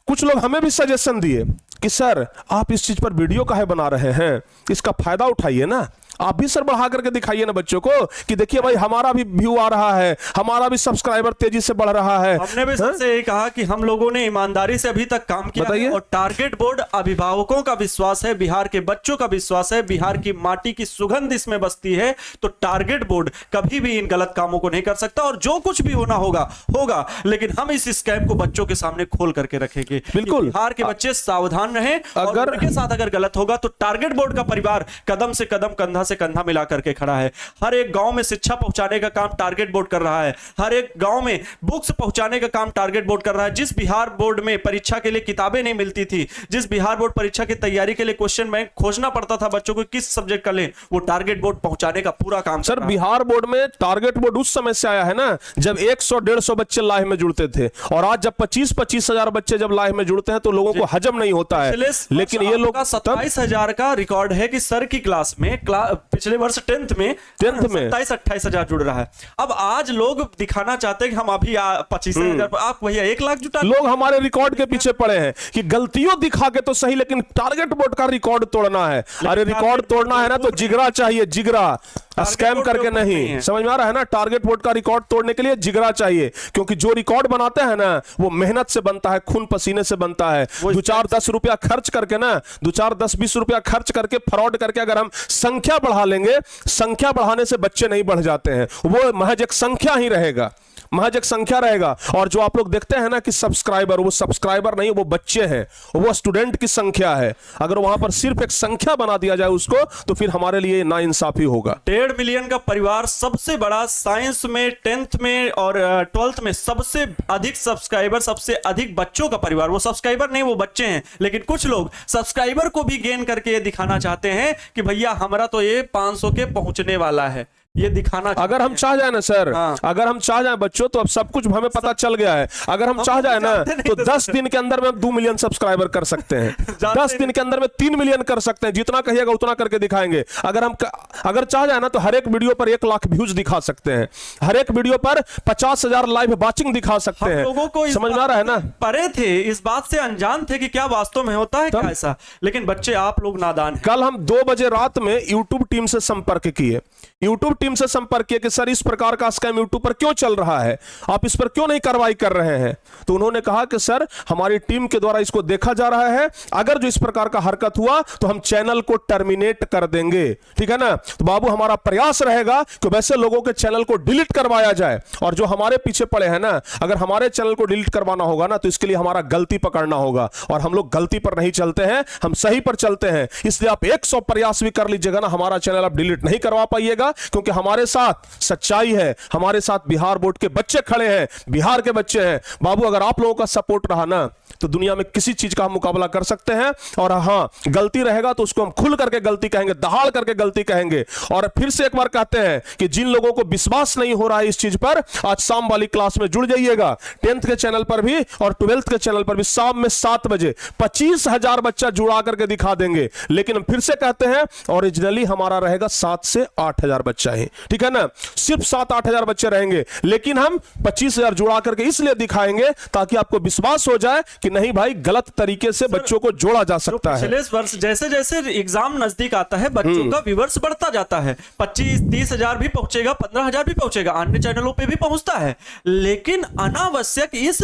कुछ लोग हमें भी सजेशन दिए कि सर आप इस चीज पर वीडियो काहे बना रहे हैं, इसका फायदा उठाइए ना, आप भी सर बढ़ा करके दिखाइए ना बच्चों को कि देखिए भाई हमारा भी व्यू आ रहा है, हमारा भी सब्सक्राइबर तेजी से बढ़ रहा है। हमने भी सबसे यही कहा कि हम लोगों ने ईमानदारी से अभी तक काम किया है, और टारगेट बोर्ड अभिभावकों का विश्वास है, बिहार के बच्चों का विश्वास है, बिहार की माटी की सुगंध इसमें बसती है, तो टारगेट बोर्ड कभी भी इन गलत कामों को नहीं कर सकता। और जो कुछ भी होना होगा होगा, लेकिन हम इस स्कैम को बच्चों के सामने खोल करके रखेंगे। बिल्कुल, बिहार के बच्चे सावधान रहें। अगर उनके साथ अगर गलत होगा तो टारगेट बोर्ड का परिवार कदम से कदम, कंधा से कंधा मिला करके खड़ा है। हर एक गांव में शिक्षा पहुंचाने का काम टारगेट बोर्ड कर रहा है, हर एक गांव में बुक्स पहुंचाने का काम टारगेट बोर्ड कर रहा है। जिस बिहार बोर्ड में परीक्षा के लिए किताबें नहीं मिलती थी, जिस बिहार बोर्ड परीक्षा की तैयारी के लिए क्वेश्चन बैंक खोजना पड़ता था बच्चों को किस सब्जेक्ट का लें, वो टारगेट बोर्ड पहुंचाने का पूरा काम। सर बिहार बोर्ड में टारगेट बोर्ड उस समय से आया है ना जब 100-150 बच्चे लाइव में जुड़ते थे, और आज जब 25-25 हजार बच्चे जब लाइव में जुड़ते हैं तो लोगों को हजम नहीं होता है। लेकिन ये लोग 27,000 का रिकॉर्ड है कि सर की क्लास में पिछले वर्ष 10th में 27-28 हजार जुड़ रहा है। अब आज लोग दिखाना चाहते हैं कि हम अभी 25,000, आप भैया 1 लाख जुटा। लोग हमारे रिकॉर्ड के पीछे पड़े हैं कि गलतियों दिखा के तो सही, लेकिन टारगेट बोर्ड का रिकॉर्ड तोड़ना है। अरे रिकॉर्ड तोड़ना है ना तो जिगरा चाहिए, जिगरा, स्कैम करके नहीं। समझ में आ रहा है ना? टारगेट बोर्ड का रिकॉर्ड तोड़ने के लिए जिगरा चाहिए, क्योंकि जो रिकॉर्ड बनाते हैं ना वो मेहनत से बनता है, खून पसीने से बनता है। 2-4-10 रुपया खर्च करके ना, 2-4-10-20 रुपया खर्च करके, फ्रॉड करके अगर हम संख्या बढ़ा लेंगे, संख्या बढ़ाने से बच्चे नहीं बढ़ जाते हैं, वो महज एक संख्या ही रहेगा, महज एक संख्या रहेगा। और जो आप लोग देखते हैं ना कि सब्सक्राइबर, वो सब्सक्राइबर नहीं, वो बच्चे हैं, वो स्टूडेंट की संख्या है। अगर वहां पर सिर्फ एक संख्या बना दिया जाए उसको, तो फिर हमारे लिए नाइंसाफी होगा। 1.5 मिलियन का परिवार, सबसे बड़ा, साइंस में 10th में और 12th में सबसे अधिक सब्सक्राइबर, सबसे अधिक बच्चों का परिवार। वो सब्सक्राइबर नहीं, वो बच्चे हैं। लेकिन कुछ लोग सब्सक्राइबर को भी गेन करके ये दिखाना चाहते हैं कि भैया हमारा तो ये 500 के पहुंचने वाला है, ये दिखाना। अगर हम चाह जाए ना सर, अगर हम चाह जाए बच्चों, तो अब सब कुछ हमें पता चल गया है। अगर हम चाह जाए ना तो 10 दिन के अंदर में 2 मिलियन सब्सक्राइबर कर सकते हैं, 10 दिन के अंदर में 3 मिलियन कर सकते हैं, जितना कहिएगा उतना करके दिखाएंगे। अगर चाह जाए ना तो हर एक वीडियो पर 1 लाख व्यूज दिखा सकते हैं, हर एक वीडियो पर 50,000 लाइव वॉचिंग दिखा सकते हैं। लोगों को समझ में आ रहा है ना? परे थे, इस बात से अनजान थे कि क्या वास्तव में होता है क्या ऐसा। लेकिन बच्चे, आप लोग नादान हैं। कल हम 2 बजे रात में यूट्यूब टीम से संपर्क किए, यूट्यूब टीम से संपर्क किए कि सर इस प्रकार का स्कैम यूट्यूब पर क्यों चल रहा है, आप इस पर क्यों नहीं कार्रवाई कर रहे हैं। तो उन्होंने कहा कि सर हमारी टीम के द्वारा इसको देखा जा रहा है, अगर जो इस प्रकार का हरकत हुआ तो हम चैनल को टर्मिनेट कर देंगे, ठीक है ना। तो बाबू हमारा प्रयास रहेगा कि वैसे लोगों के चैनल को डिलीट करवाया जाए, और जो हमारे पीछे पड़े हैं ना, अगर हमारे चैनल को डिलीट करवाना होगा ना तो इसके लिए हमारा गलती पकड़ना होगा, और हम लोग गलती पर नहीं चलते हैं, हम सही पर चलते हैं। इसलिए आप 100 प्रयास भी कर लीजिएगा ना, हमारा चैनल आप डिलीट नहीं करवा पाइएगा, क्योंकि हमारे साथ सच्चाई है, हमारे साथ बिहार बोर्ड के बच्चे खड़े हैं, बिहार के बच्चे हैं। बाबू अगर आप लोगों का सपोर्ट रहा ना तो दुनिया में किसी चीज का हम मुकाबला कर सकते हैं। और हां, गलती रहेगा तो उसको हम खुल करके गलती कहेंगे, दहाड़ करके गलती कहेंगे। और फिर से एक बार कहते हैं कि जिन लोगों को विश्वास नहीं हो रहा है इस चीज पर, आज शाम वाली क्लास में जुड़ जाइएगा, 10th के चैनल पर भी और 12th के चैनल पर भी। शाम में 7 बजे 25,000 बच्चा जुड़ा करके दिखा देंगे। लेकिन फिर से कहते हैं ओरिजिनली हमारा रहेगा 7 से 8,000 बच्चा ही, ठीक है ना, सिर्फ 7-8 हजार बच्चे रहेंगे। लेकिन हम 25,000 जुड़ा करके इसलिए दिखाएंगे ताकि आपको विश्वास हो जाए कि नहीं भाई गलत तरीके से बच्चों को जोड़ा जा सकता है। पिछले वर्ष जैसे जैसे एग्जाम नजदीक आता है बच्चों का व्यूअर्स बढ़ता जाता है, 25-30 हजार भी पहुंचेगा, 15 हजार भी पहुंचेगा, अन्य चैनलों पे भी पहुंचता है। लेकिन अनावश्यक इस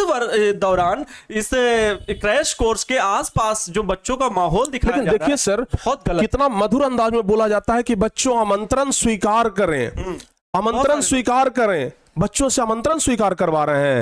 दौरान इस क्रैश कोर्स के आसपास जो बच्चों का माहौल दिखाया लेकिन जा रहा देखिए है, सर बहुत गलत। कितना मधुर अंदाज में बोला जाता है कि बच्चों आमंत्रण स्वीकार करें, आमंत्रण स्वीकार करें, बच्चों से आमंत्रण स्वीकार करवा रहे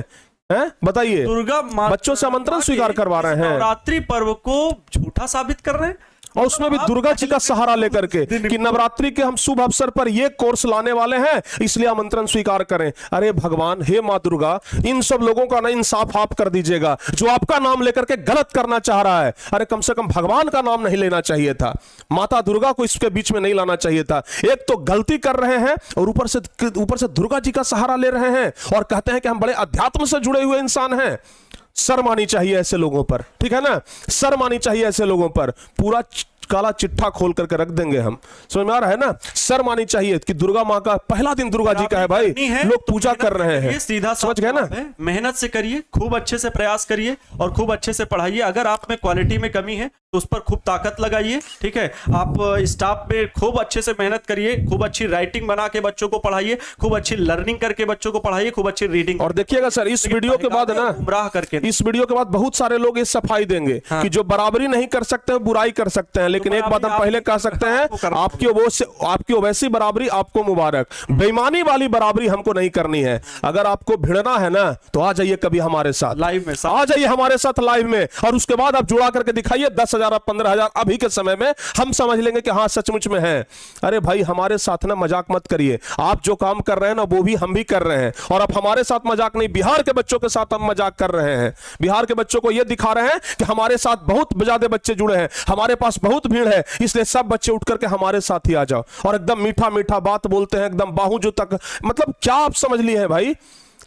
हैं, बताइए दुर्गा बच्चों से आमंत्रण स्वीकार करवा रहे हैं, नवरात्रि पर्व को झूठा साबित कर रहे हैं, और उसमें भी दुर्गा जी का सहारा लेकर के कि नवरात्रि के हम शुभ अवसर पर ये कोर्स लाने वाले हैं इसलिए आमंत्रण स्वीकार करें। अरे भगवान, हे मां दुर्गा, इन सब लोगों का ना इंसाफ आप कर दीजिएगा जो आपका नाम लेकर के गलत करना चाह रहा है। अरे कम से कम भगवान का नाम नहीं लेना चाहिए था, माता दुर्गा को इसके बीच में नहीं लाना चाहिए था। एक तो गलती कर रहे हैं और ऊपर से दुर्गा जी का सहारा ले रहे हैं और कहते हैं कि हम बड़े अध्यात्म से जुड़े हुए इंसान हैं। शर्म आनी चाहिए ऐसे लोगों पर, ठीक है ना, शर्म आनी चाहिए ऐसे लोगों पर। पूरा काला चिट्ठा खोल करके रख देंगे हम, समझ में आ रहा है ना। शर्म आनी चाहिए कि दुर्गा माँ का पहला दिन दुर्गा जी का है भाई, लोग पूजा कर रहे हैं, सीधा समझ गए ना। मेहनत से करिए, खूब अच्छे से प्रयास करिए और खूब अच्छे से पढ़ाइए। अगर आप में क्वालिटी में कमी है तो उस पर खूब ताकत लगाइए, ठीक है। आप स्टाफ पे खूब अच्छे से मेहनत करिए, खूब अच्छी राइटिंग बना के बच्चों को पढ़ाइए, खूब अच्छी लर्निंग करके बच्चों को पढ़ाइए, खूब अच्छी रीडिंग। और देखिएगा सर इस वीडियो के बाद ना, गुमराह करके इस वीडियो के बाद बहुत सारे लोग ये सफाई देंगे कि जो बराबरी नहीं कर सकते हैं बुराई कर सकते हैं, लेकिन एक बात हम पहले कह सकते हैं, आपकी ओवैसी बराबरी आपको मुबारक, बेईमानी वाली बराबरी हमको नहीं करनी है। अगर आपको भिड़ना है ना तो आ जाइए कभी हमारे साथ लाइव में, आ जाइए हमारे साथ लाइव में, और उसके बाद आप जुड़ा करके दिखाइए 10,000 15,000 अभी के समय में हम समझ लेंगे कि हाँ सचमुच में है। अरे भाई हमारे साथ ना मजाक मत करिए, आप जो काम कर रहे हैं ना वो भी हम भी कर रहे हैं, और अब हमारे साथ मजाक नहीं, बिहार के बच्चों के साथ हम मजाक कर रहे हैं। बिहार के बच्चों को यह दिखा रहे हैं कि हमारे साथ बहुत ज्यादा बच्चे जुड़े हैं, हमारे पास बहुत भीड़ है, इसलिए सब बच्चे उठ करके हमारे साथ ही आ जाओ, और एकदम मीठा मीठा बात बोलते हैं, एकदम बाहू तक, मतलब क्या आप समझ लिए हैं भाई,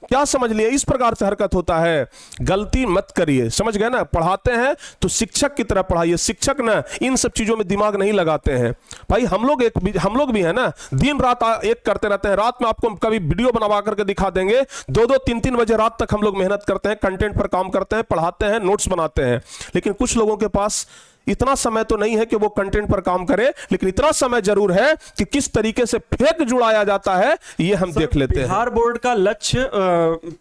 क्या समझ लिए, इस प्रकार से हरकत होता है। गलती मत करिए, समझ गए ना। पढ़ाते हैं तो शिक्षक की तरह पढ़ाइए, शिक्षक ना इन सब चीजों में दिमाग नहीं लगाते हैं भाई। हम लोग भी है ना, दिन रात एक करते रहते हैं। रात में आपको कभी वीडियो बनवा करके दिखा देंगे, 2-2 3-3 बजे रात तक हम लोग मेहनत करते हैं, कंटेंट पर काम करते हैं, पढ़ाते हैं, नोट्स बनाते हैं। लेकिन कुछ लोगों के पास इतना समय तो नहीं है कि वो कंटेंट पर काम करे, लेकिन इतना समय जरूर है कि किस तरीके से फेक जुड़ाया जाता है ये हम देख लेते हैं। बिहार बोर्ड का लक्ष्य,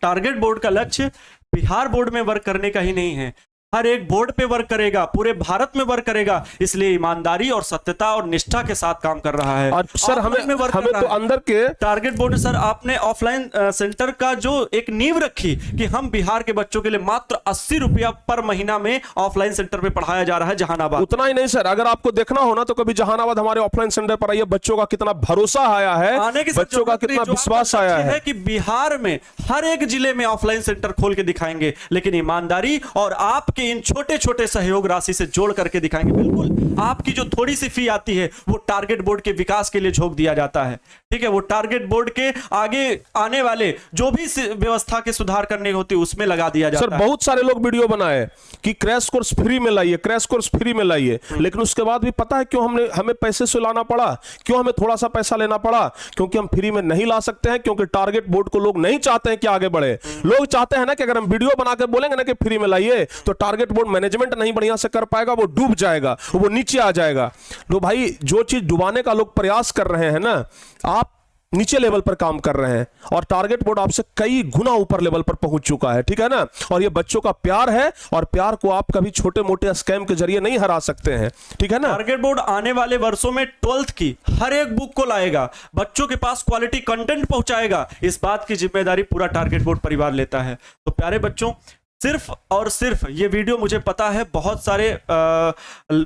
टारगेट बोर्ड का लक्ष्य बिहार बोर्ड में वर्क करने का ही नहीं है, हर एक बोर्ड पे वर्क करेगा, पूरे भारत में वर्क करेगा। इसलिए ईमानदारी और सत्यता और निष्ठा के साथ काम कर रहा है। और सर हमें तो अंदर के टारगेट बोर्ड, सर आपने ऑफलाइन सेंटर का जो एक नींव रखी कि हम बिहार के बच्चों के लिए मात्र 80 रुपया पर महीना में ऑफलाइन सेंटर पे पढ़ाया जा रहा है जहानाबाद। उतना ही नहीं सर, अगर आपको देखना हो ना तो कभी जहानाबाद हमारे ऑफलाइन सेंटर पर आइए, बच्चों का कितना भरोसा आया है, बच्चों का कितना विश्वास आया है कि बिहार में हर एक जिले में ऑफलाइन सेंटर खोल के दिखाएंगे, लेकिन ईमानदारी और आपके इन छोटे छोटे सहयोग राशि से जोड़ करके दिखाएंगे। बिल्कुल आपकी जो थोड़ी सी फी आती है वो टारगेट बोर्ड के विकास के लिए झोंक दिया जाता है, ठीक है। वो टारगेट बोर्ड के आगे आने वाले जो भी व्यवस्था के सुधार करने होती है उसमें लगा दिया जाता है। सर बहुत सारे लोग वीडियो बनाए कि क्रैश कोर्स फ्री में लाइए, क्रैश कोर्स फ्री में लाइए, लेकिन उसके बाद भी पता है क्यों हमें पैसे से लाना पड़ा, क्यों हमें थोड़ा सा पैसा लेना पड़ा? क्योंकि हम फ्री में नहीं ला सकते हैं, क्योंकि टारगेट बोर्ड को लोग नहीं चाहते हैं कि आगे बढ़े। लोग चाहते हैं ना कि अगर हम वीडियो बना के बोलेंगे ना कि फ्री में लाइए तो टारगेट बोर्ड मैनेजमेंट नहीं बढ़िया से कर पाएगा, वो डूब जाएगा, वो नीचे आ जाएगा। लो भाई, जो चीज डुबाने का लोग प्रयास कर रहे हैं ना, आप नीचे लेवल पर काम कर रहे हैं और टारगेट बोर्ड आपसे कई गुना ऊपर लेवल पर पहुंच चुका है, ठीक है ना। और ये बच्चों का प्यार है, और प्यार को आप कभी छोटे मोटे स्कैम के जरिए नहीं हरा सकते हैं, ठीक है ना। टारगेट बोर्ड आने वाले वर्षों में 12th की हर एक बुक को लाएगा, बच्चों के पास क्वालिटी कंटेंट पहुंचाएगा। इस बात की जिम्मेदारी पूरा टारगेट बोर्ड परिवार लेता है। तो प्यारे बच्चों, सिर्फ और सिर्फ ये वीडियो मुझे पता है बहुत सारे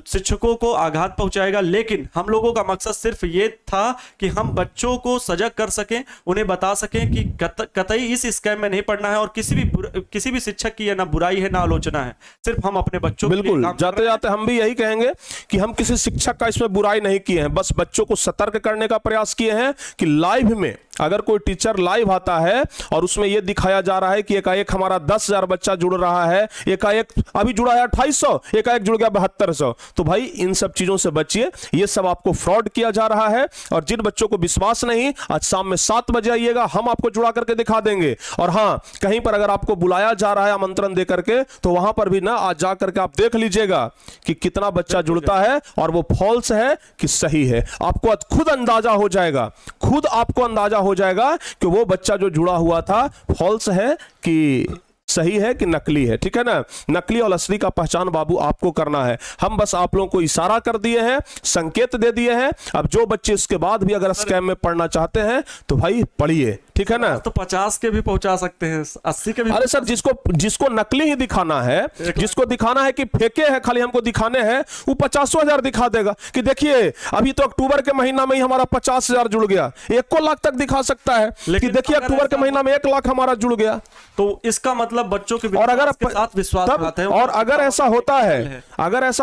शिक्षकों को आघात पहुंचाएगा, लेकिन हम लोगों का मकसद सिर्फ ये था कि हम बच्चों को सजग कर सकें, उन्हें बता सकें कि कतई इस स्कैम में नहीं पड़ना है, और किसी भी शिक्षक की ना बुराई है ना आलोचना है, सिर्फ हम अपने बच्चों बिल्कुल जाते जाते हम भी यही कहेंगे कि हम किसी शिक्षक का इसमें बुराई नहीं किए हैं, बस बच्चों को सतर्क करने का प्रयास किए हैं कि लाइव में अगर कोई टीचर लाइव आता है और उसमें यह दिखाया जा रहा है कि एकाएक हमारा 10,000 बच्चा जुड़ रहा है, एकाएक अभी जुड़ा है 2800, एकाएक जुड़ गया 7200, तो भाई इन सब चीजों से बचिए। ये सब आपको फ्रॉड किया जा रहा है। और जिन बच्चों को विश्वास नहीं, आज शाम में 7 बजे आइएगा, हम आपको जुड़ा करके दिखा देंगे। और हां, कहीं पर अगर आपको बुलाया जा रहा है आमंत्रण दे करके, तो वहां पर भी ना आज जा करके आप देख लीजिएगा कि कितना बच्चा जुड़ता है और वो फॉल्स है कि सही है। आपको आज खुद अंदाजा हो जाएगा, खुद आपको अंदाजा हो जाएगा कि वो बच्चा जो जुड़ा हुआ था फॉल्स है कि सही है कि नकली है। ठीक है ना, नकली और असली का पहचान बाबू आपको करना है। हम बस आप लोगों को इशारा कर दिए हैं, संकेत दे दिए हैं। अब जो बच्चे इसके बाद भी अगर स्कैम में पढ़ना चाहते हैं तो भाई पढ़िए। ठीक है ना, तो 50 के भी पहुंचा सकते हैं, 80 के भी। अरे सर, जिसको नकली ही दिखाना है, जिसको दिखाना है कि फेंके हैं खाली हमको दिखाने हैं, वो 50,000 दिखा देगा कि देखिए अभी तो अक्टूबर के महीना में ही हमारा 50,000 जुड़ गया। 1 लाख तक दिखा सकता है कि देखिए अक्टूबर के महीना में 1 लाख हमारा जुड़ गया। तो इसका मतलब बच्चों के और अगर के साथ विश्वास बनाते हैं। और अगर ऐसा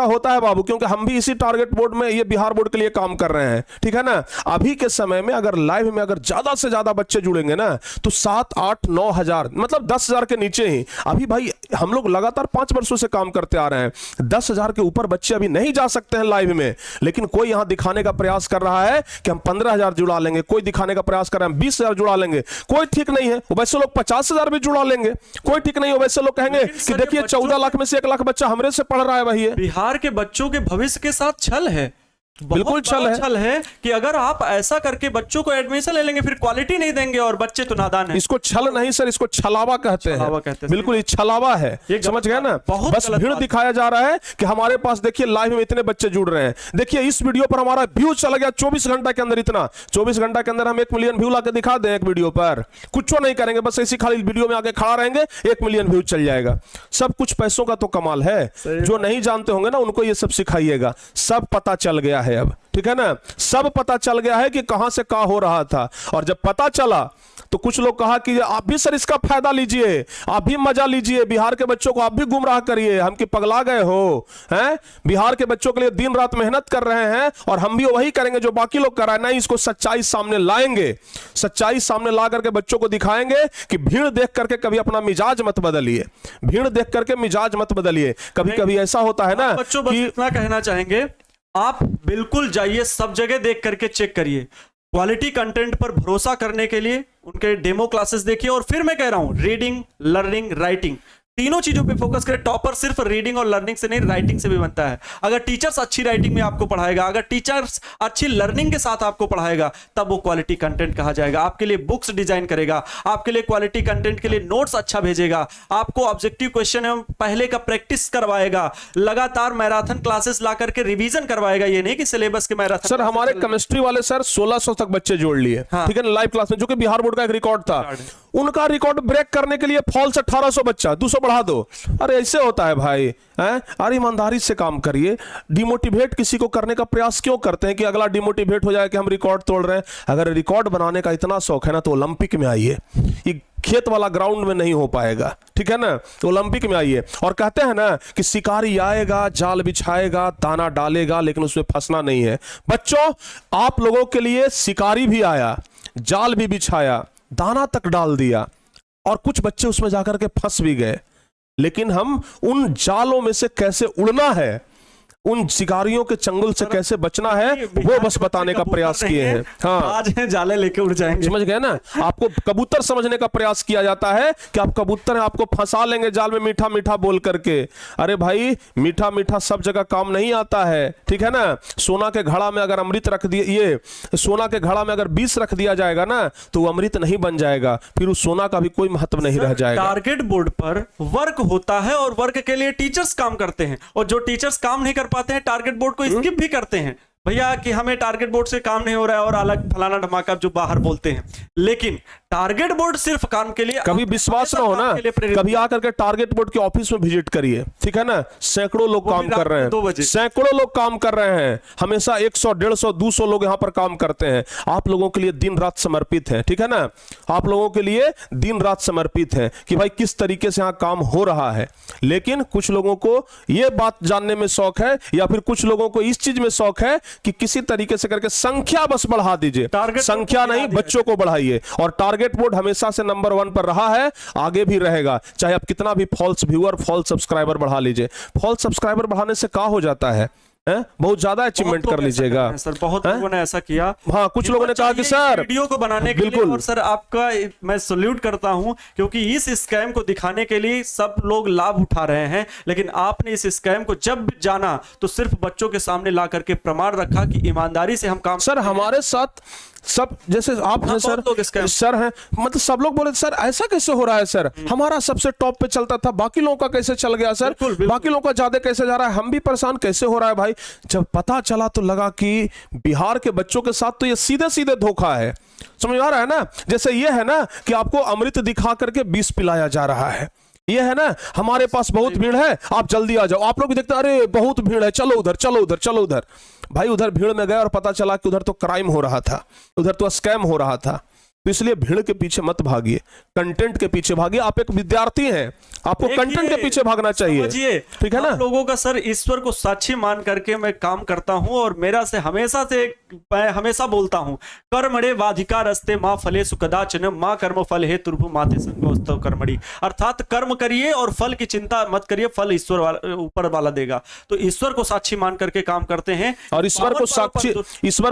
होता है बाबू, क्योंकि हम भी इसी टारगेट बोर्ड में, ये बिहार बोर्ड के लिए काम कर रहे हैं। ठीक है ना, अभी के समय में अगर लाइव में अगर ज्यादा से ज्यादा बच्चे जुड़ेंगे ना, तो 7, 8, 9 हजार, मतलब 10,000 के नीचे ही। अभी भाई हम लोग लगातार 5 वर्षों से काम करते आ रहे हैं, 10,000 के ऊपर बच्चे अभी नहीं जा सकते हैं लाइव में। लेकिन कोई यहां दिखाने का प्रयास कर रहा है कि हम 15,000 जुड़ा लेंगे, कोई दिखाने का प्रयास कर रहे हैं 20,000 जुड़ा लेंगे। कोई ठीक नहीं है, वैसे लोग 50,000 भी जुड़ा लेंगे, कोई ठीक नहीं है। वैसे लोग कहेंगे कि देखिए 14 लाख में से 1 लाख बच्चा हमरे से पढ़ रहा है। वही है, बिहार के बच्चों के भविष्य के साथ छल है, बिल्कुल छल है कि अगर आप ऐसा करके बच्चों को एडमिशन ले लेंगे, फिर क्वालिटी नहीं देंगे और बच्चे तो नादान हैं। इसको छल नहीं सर, इसको छलावा कहते हैं। बिल्कुल, ये छलावा है, समझ गए ना। बस भीड़ दिखाया जा रहा है कि हमारे पास देखिए लाइव में इतने बच्चे जुड़ रहे हैं। देखिए इस वीडियो पर हमारा व्यू चला गया 24 घंटा के अंदर, इतना 24 घंटा के अंदर हम 1 मिलियन व्यू लाके दिखा दें एक वीडियो पर। कुछ नहीं करेंगे, बस ऐसी खाली वीडियो में आके खड़ा रहेंगे, 1 मिलियन व्यू चल जाएगा। सब कुछ पैसों का तो कमाल है। जो नहीं जानते होंगे ना, उनको ये सब सिखाइएगा। सब पता चल गया है अब, ठीक है ना, सब पता चल गया है कि कहां से क्या हो रहा था। और जब पता चला तो कुछ लोग कहा कि आप भी सर इसका फायदा लीजिए, आप भी मजा लीजिए, बिहार के बच्चों को आप भी गुमराह करिए। हम कि पगला गए हो हैं? बिहार के बच्चों के लिए दिन रात मेहनत कर रहे हैं और हम भी वही करेंगे जो बाकी लोग कर रहे हैं। नहीं, इसको सच्चाई सामने लाएंगे, सच्चाई सामने ला करके बच्चों को दिखाएंगे कि भीड़ देख करके कभी अपना मिजाज मत बदलिए, भीड़ देख करके मिजाज मत बदलिए। कभी कभी ऐसा होता है ना, बच्चों बस इतना कहना चाहेंगे, आप बिल्कुल जाइए, सब जगह देख करके चेक करिए। क्वालिटी कंटेंट पर भरोसा करने के लिए उनके डेमो क्लासेस देखिए। और फिर मैं कह रहा हूं, रीडिंग, लर्निंग, राइटिंग, तीनों चीजों पे फोकस करें। टॉपर सिर्फ रीडिंग और लर्निंग से नहीं, राइटिंग से भी बनता है। अगर टीचर्स अच्छी राइटिंग में आपको पढ़ाएगा, अगर टीचर्स अच्छी लर्निंग के साथ आपको पढ़ाएगा, तब वो क्वालिटी कंटेंट कहा जाएगा। आपके लिए बुक्स डिजाइन करेगा, आपके लिए क्वालिटी कंटेंट के लिए नोट्स अच्छा भेजेगा, आपको ऑब्जेक्टिव क्वेश्चन एवं पहले का प्रैक्टिस करवाएगा, लगातार मैराथन क्लासेस ला करके रिवीजन करवाएगा। ये नहीं कि सिलेबस के मैराथन। सर हमारे केमिस्ट्री वाले सर 1600 तक बच्चे जोड़ लिए, ठीक है ना, लाइव क्लास में, जो कि बिहार बोर्ड का एक रिकॉर्ड था। उनका रिकॉर्ड ब्रेक करने के लिए फॉल्स 1800 बच्चा, 200 बढ़ा दो। अरे ऐसे होता है भाई, हैं? अरे ईमानदारी से काम करिए। डिमोटिवेट किसी को करने का प्रयास क्यों करते हैं कि अगला डिमोटिवेट हो जाए कि हम रिकॉर्ड तोड़ रहे हैं? अगर रिकॉर्ड बनाने का इतना शौक है ना, तो ओलंपिक में आइए। ये खेत वाला ग्राउंड में नहीं हो पाएगा, ठीक है ना, तो ओलंपिक में आइए। और कहते हैं ना कि शिकारी आएगा, जाल बिछाएगा, दाना डालेगा, लेकिन उसमें फंसना नहीं है। बच्चों, आप लोगों के लिए शिकारी भी आया, जाल भी बिछाया, दाना तक डाल दिया, और कुछ बच्चे उसमें जाकर के फंस भी गए। लेकिन हम उन जालों में से कैसे उड़ना है, उन शिकारियों के चंगुल से कैसे बचना है, वो बस बताने का प्रयास किए हैं। हाँ, आज हैं, जाले लेके उड़ जाएंगे, समझ गए ना। आपको कबूतर समझने का प्रयास किया जाता है कि आप कबूतर हैं, आपको फंसा लेंगे जाल में मीठा मीठा बोल करके। अरे भाई, मीठा मीठा सब जगह काम नहीं आता है, ठीक है ना। सोना के घड़ा में अगर अमृत रख दिए, ये सोना के घड़ा में अगर विष रख दिया जाएगा ना, तो वो अमृत नहीं बन जाएगा, फिर उस सोना का भी कोई महत्व नहीं रह जाएगा। टारगेट बोर्ड पर वर्क होता है और वर्क के लिए टीचर्स काम करते हैं, और जो टीचर्स काम नहीं कर पाते हैं, टारगेट बोर्ड को स्किप भी करते हैं। भैया कि हमें टारगेट बोर्ड से काम नहीं हो रहा है, और अलग फलाना धमाका जो बाहर बोलते हैं। लेकिन टारगेट बोर्ड सिर्फ काम के लिए, कभी विश्वास ना हो ना, कभी आकर के टारगेट बोर्ड के ऑफिस में विजिट करिए, ठीक है ना। सैकड़ों लोग काम कर रहे हैं, सैकड़ों लोग काम कर रहे हैं, हमेशा 100, 150, 200 लोग यहां पर काम करते हैं। आप लोगों के लिए दिन रात समर्पित है, ठीक है ना, आप लोगों के लिए दिन रात समर्पित है कि भाई किस तरीके से यहां काम हो रहा है। लेकिन कुछ लोगों को यह बात जानने में शौक है, या फिर कुछ लोगों को इस चीज में शौक है कि किसी तरीके से करके संख्या बस बढ़ा दीजिए, टारगेट संख्या नहीं, बच्चों को बढ़ाइए। और टारगेट बोर्ड हमेशा से नंबर 1 पर रहा है, आगे भी रहेगा, चाहे आप कितना भी फॉल्स व्यूअर, फॉल्स सब्सक्राइबर बढ़ा लीजिए। फॉल्स सब्सक्राइबर बढ़ाने से क्या हो जाता है? बहुत ज्यादा अचीवमेंट कर लीजिएगा सर। बहुत लोगों ने ऐसा किया। हाँ, कुछ लोगों ने कहा कि सर वीडियो को बनाने के लिए, और सर आपका मैं सल्यूट करता हूं, क्योंकि इस स्कैम को दिखाने के लिए सब लोग लाभ उठा रहे हैं, लेकिन आपने इस स्कैम को जब जाना तो सिर्फ बच्चों के सामने ला करके प्रमाण रखा कि ईमानदारी से हम काम। सर हमारे साथ सब, जैसे आप हैं सर हैं, मतलब सब लोग बोले सर ऐसा कैसे हो रहा है सर, हमारा सबसे टॉप पे चलता था, बाकी लोगों का कैसे चल गया सर, बाकी लोगों का ज्यादा कैसे जा रहा है, हम भी परेशान कैसे हो रहा है भाई। जब पता चला तो लगा कि बिहार के बच्चों के साथ तो ये सीधे सीधे धोखा है, समझ आ रहा है ना। जैसे ये है ना कि आपको अमृत दिखा करके विष पिलाया जा रहा है, ये है ना हमारे पास बहुत भीड़ है, आप जल्दी आ जाओ। आप लोग भी देखते हैं अरे बहुत भीड़ है, चलो उधर चलो उधर चलो उधर। भाई उधर भीड़ में गए और पता चला कि उधर तो क्राइम हो रहा था, उधर तो स्कैम हो रहा था। तो इसलिए भीड़ के पीछे मत भागिए, कंटेंट के पीछे भागिए। आप एक विद्यार्थी हैं, आपको कंटेंट के पीछे भागना चाहिए, ठीक है ना। लोगों का सर ईश्वर को साक्षी मान करके मैं काम करता हूं, और मेरा से मैं हमेशा बोलता हूं, कर्मणे वाधिकारस्ते मां फलेषु कदाचन मां कर्म फल हे तुर्भु माते संगोस्तव कर्मणि। अर्थात कर्म करिए और फल की चिंता मत करिए, फल ईश्वर ऊपर वाला देगा। तो ईश्वर को साक्षी मान करके काम करते हैं, और ईश्वर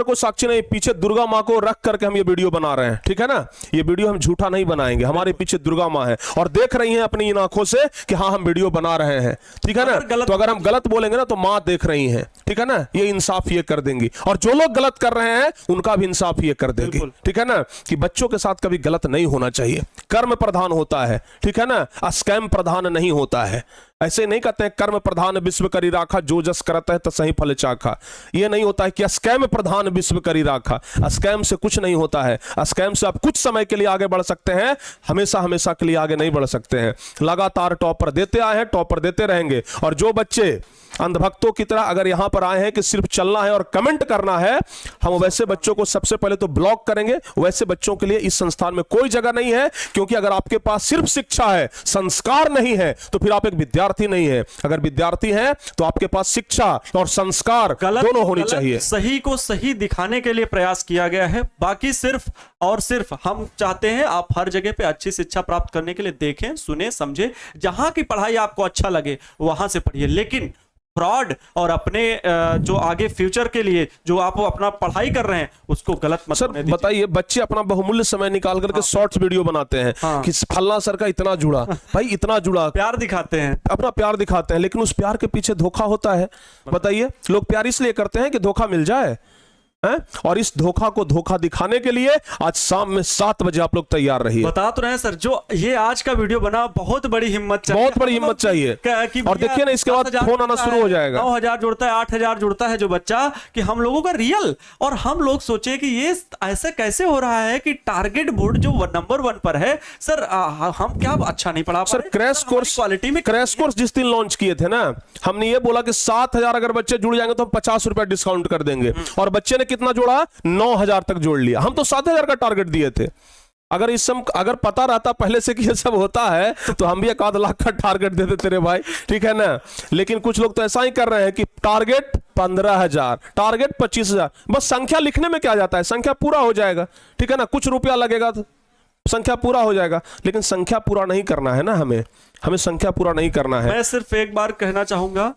को साक्षी नहीं, पीछे दुर्गा माँ को रख करके हम ये वीडियो बना रहे हैं, ठीक है ना। ये वीडियो हम झूठा नहीं बनाएंगे, हमारे पीछे दुर्गा माँ है और देख रही हैं अपनी इन आंखों से कि हाँ हम वीडियो बना रहे हैं, ठीक है ना। तो अगर हम गलत बोलेंगे ना तो माँ देख रही हैं, ठीक है ना, ये इंसाफ ये कर देंगी, और जो लोग गलत कर रहे हैं उनका भी इंसाफ ये कर देंगे, ठीक है ना। कि बच्चों के साथ कभी गलत नहीं होना चाहिए, कर्म प्रधान होता है, ठीक है ना, स्कैम प्रधान नहीं होता है। ऐसे नहीं कहते हैं कर्म प्रधान विश्व करी राखा, जो जस करता है तो सही फल चाखा। ये नहीं होता है कि स्कैम प्रधान विश्व करी राखा। स्कैम से कुछ नहीं होता है, स्कैम से आप कुछ समय के लिए आगे बढ़ सकते हैं, हमेशा हमेशा के लिए आगे नहीं बढ़ सकते हैं। लगातार टॉपर देते आए हैं, टॉपर देते रहेंगे। और जो बच्चे अंधभक्तों की तरह अगर यहां पर आए हैं कि सिर्फ चलना है और कमेंट करना है, हम वैसे बच्चों को सबसे पहले तो ब्लॉक करेंगे। वैसे बच्चों के लिए इस संस्थान में कोई जगह नहीं है, क्योंकि अगर आपके पास सिर्फ शिक्षा है, संस्कार नहीं है, तो फिर आप एक विद्यार्थी नहीं है। अगर विद्यार्थी हैं तो आपके पास शिक्षा और संस्कार दोनों होनी चाहिए। सही को सही दिखाने के लिए प्रयास किया गया है। बाकी सिर्फ और सिर्फ हम चाहते हैं आप हर जगह पे अच्छी शिक्षा प्राप्त करने के लिए देखें, सुने, समझे, जहां की पढ़ाई आपको अच्छा लगे वहां से पढ़िए। लेकिन फ्रॉड और अपने जो आगे फ्यूचर के लिए जो आप अपना पढ़ाई कर रहे हैं उसको गलत मत सर बताइए। बच्चे अपना बहुमूल्य समय निकाल करके शॉर्ट्स वीडियो बनाते हैं कि फल्ला सर का इतना जुड़ा, भाई इतना जुड़ा, प्यार दिखाते हैं, अपना प्यार दिखाते हैं, लेकिन उस प्यार के पीछे धोखा होता है। बताइए, लोग प्यार इसलिए करते हैं कि धोखा मिल जाए, और इस धोखा को धोखा दिखाने के लिए आज शाम में 7 बजे आप लोग तैयार रहिए। बता तो रहे हैं सर, जो ये आज का वीडियो बना बहुत बड़ी हिम्मत चाहिए, बहुत बड़ी हिम्मत चाहिए। और देखिए ना, इसके बाद फोन आना शुरू हो जाएगा। 9,000 जुड़ता है, 8,000 जुड़ता है जो बच्चा, कि हम लोगों का रियल, और हम लोग सोचे कि ये ऐसा कैसे हो रहा है कि टारगेट बोर्ड जो नंबर 1 पर है सर, हम क्या अच्छा नहीं पढ़ा सर। क्रैश कोर्स क्वालिटी में, क्रैश कोर्स जिस दिन लॉन्च किए थे ना, हमने ये बोला कि 7,000 अगर बच्चे जुड़ जाएंगे तो हम 50 रुपए डिस्काउंट कर देंगे, और बच्चे ने कितना जोड़ा? 9,000 तक जोड़ लिया। हम तो 7,000 का टारगेट दिए थे। अगर पता रहता पहले से कि ये सब होता है तो हम भी 1 लाख का टारगेट देते तेरे भाई, ठीक है ना। लेकिन कुछ लोग तो ऐसा ही कर रहे हैं कि टारगेट 15,000, टारगेट 25,000। बस संख्या लिखने में क्या जाता है, संख्या पूरा हो जाएगा, ठीक है ना, कुछ रुपया लगेगा तो संख्या पूरा हो जाएगा, लेकिन संख्या पूरा नहीं करना है ना, हमें संख्या पूरा नहीं करना है। मैं सिर्फ एक बार कहना चाहूंगा,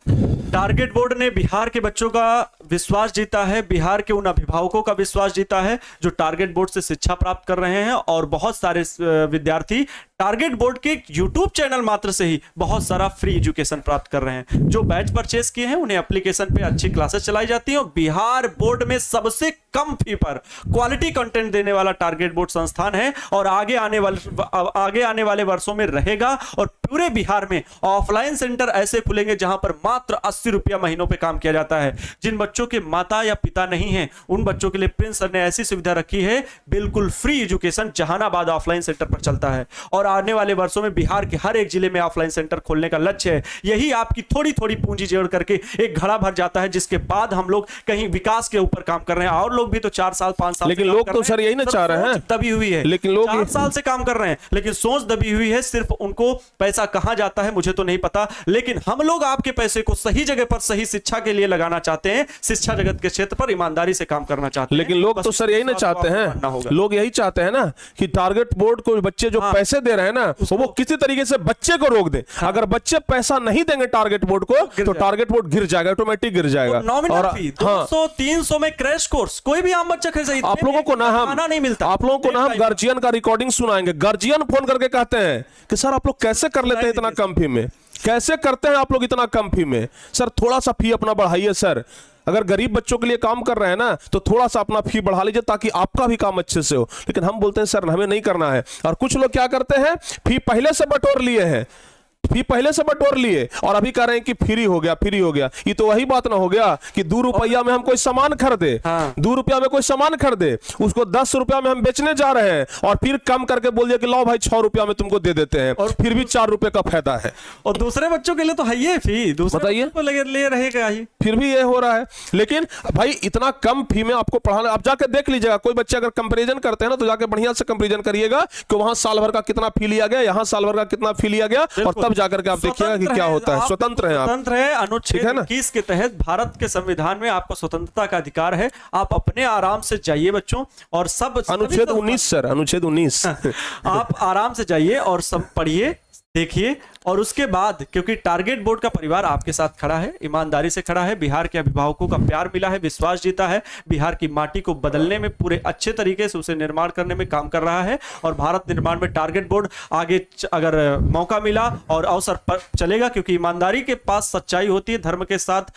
टारगेट बोर्ड ने बिहार के बच्चों का विश्वास जीता है, बिहार के उन अभिभावकों का विश्वास जीता है जो टारगेट बोर्ड से शिक्षा प्राप्त कर रहे हैं, और बहुत सारे विद्यार्थी टारगेट बोर्ड के YouTube चैनल मात्र से ही बहुत सारा फ्री एजुकेशन प्राप्त कर रहे हैं। जो बैच परचेस किए हैं उन्हें एप्लीकेशन पे अच्छी क्लासेस चलाई जाती हैं, और बिहार बोर्ड में सबसे कम फी पर क्वालिटी कंटेंट देने वाला टारगेट बोर्ड संस्थान है, और आगे आने वाले वर्षों में रहेगा। और पूरे बिहार में ऑफलाइन सेंटर ऐसे खुलेंगे जहां पर मात्र 80 रुपया महीनों पे काम किया जाता है। जिन बच्चों के माता या पिता नहीं हैं उन बच्चों के लिए प्रिंस सर ने ऐसी सुविधा रखी है, बिल्कुल free education Jehanabad offline centre पर चलता है, और आने वाले वर्षों में बिहार के हर एक जिले में ऑफलाइन सेंटर खोलने का लक्ष्य है। यही आपकी थोड़ी थोड़ी पूंजी जोड़ करके एक घड़ा भर जाता है, जिसके बाद हम लोग कहीं विकास के ऊपर काम कर रहे हैं। और लोग भी तो 4 साल 5 साल, लेकिन लोग तो सर यही ना चाह रहे हैं, दबी हुई है, लेकिन लोग 4 साल से काम कर रहे हैं, लेकिन सोच दबी हुई है, सिर्फ उनको पैसे पैसा कहां जाता है मुझे तो नहीं पता, लेकिन हम लोग आपके पैसे को सही जगह पर सही शिक्षा के लिए लगाना चाहते हैं, शिक्षा जगत के क्षेत्र पर ईमानदारी से काम करना चाहते हैं। लेकिन लोग बस तो सर यही ना इस बात को चाहते आपको मानना हैं, होगा। लोग यही चाहते हैं ना कि टारगेट बोर्ड को बच्चे जो पैसे दे रहे हैं ना वो किसी तरीके से बच्चे को रोक दे। अगर बच्चे पैसा नहीं देंगे टारगेट बोर्ड को तो टारगेट बोर्ड गिर जाएगा, ऑटोमेटिक गिर जाएगा। नॉमिनल फी हाँ, 200-300 में क्रैश कोर्स, कोई भी आम बच्चा खरीद, आप लोगों को ना हम नहीं मिलता, आप लोगों को ना हम गार्जियन का रिकॉर्डिंग सुनाएंगे। गार्जियन फोन करके कहते हैं कि सर आप लोग कैसे कर लेते हैं इतना कम फी में, कैसे करते हैं आप लोग इतना कम फी में, सर थोड़ा सा फी अपना बढ़ाइए सर। अगर गरीब बच्चों के लिए काम कर रहे हैं ना तो थोड़ा सा अपना फी बढ़ा लीजिए ताकि आपका भी काम अच्छे से हो। लेकिन हम बोलते हैं सर हमें नहीं करना है। और कुछ लोग क्या करते हैं, फी पहले से बटोर लिए हैं, फी पहले से बटोर लिए और अभी कह रहे हैं कि फ्री हो गया, फ्री हो गया। ये तो वही बात ना हो गया कि 2 रुपया में हम कोई सामान खरीदे, 2 रुपया में कोई सामान खरीदे, उसको 10 रुपया में हम बेचने जा रहे हैं और फिर कम करके बोल दिया कि लो भाई 6 रुपया में तुमको दे देते हैं, और फिर भी 4 रुपए का फायदा है। और दूसरे बच्चों के लिए तो है ये फी, दूसरे बताइए, बच्चों को ले रहेगा ही, फिर भी ये हो रहा है। लेकिन भाई इतना कम फी में आपको पढ़ाना, आप जाके देख लीजिएगा, कोई बच्चे अगर कंपैरिजन करते हैं ना तो जाके बढ़िया से कंपैरिजन करिएगा कि वहां साल भर का कितना फी लिया गया, यहां साल भर का कितना फी लिया गया, और तब जाकर के आप देखिएगा कि क्या होता है। स्वतंत्र है आप, स्वतंत्र है। अनुच्छेद है ना? 21 के तहत भारत के संविधान में आपको स्वतंत्रता का अधिकार है। आप अपने आराम से जाइए बच्चों, और सब अनुच्छेद 19 सर, अनुच्छेद 19 आप आराम से जाइए और सब पढ़िए, देखिए, और उसके बाद क्योंकि टारगेट बोर्ड का परिवार आपके साथ खड़ा है, ईमानदारी से खड़ा है, बिहार के अभिभावकों का प्यार मिला है, विश्वास जीता है, बिहार की माटी को बदलने में पूरे अच्छे तरीके से उसे निर्माण करने में काम कर रहा है। और भारत निर्माण में टारगेट बोर्ड आगे अगर मौका मिला और अवसर पर चलेगा, क्योंकि ईमानदारी के पास सच्चाई होती है, धर्म के साथ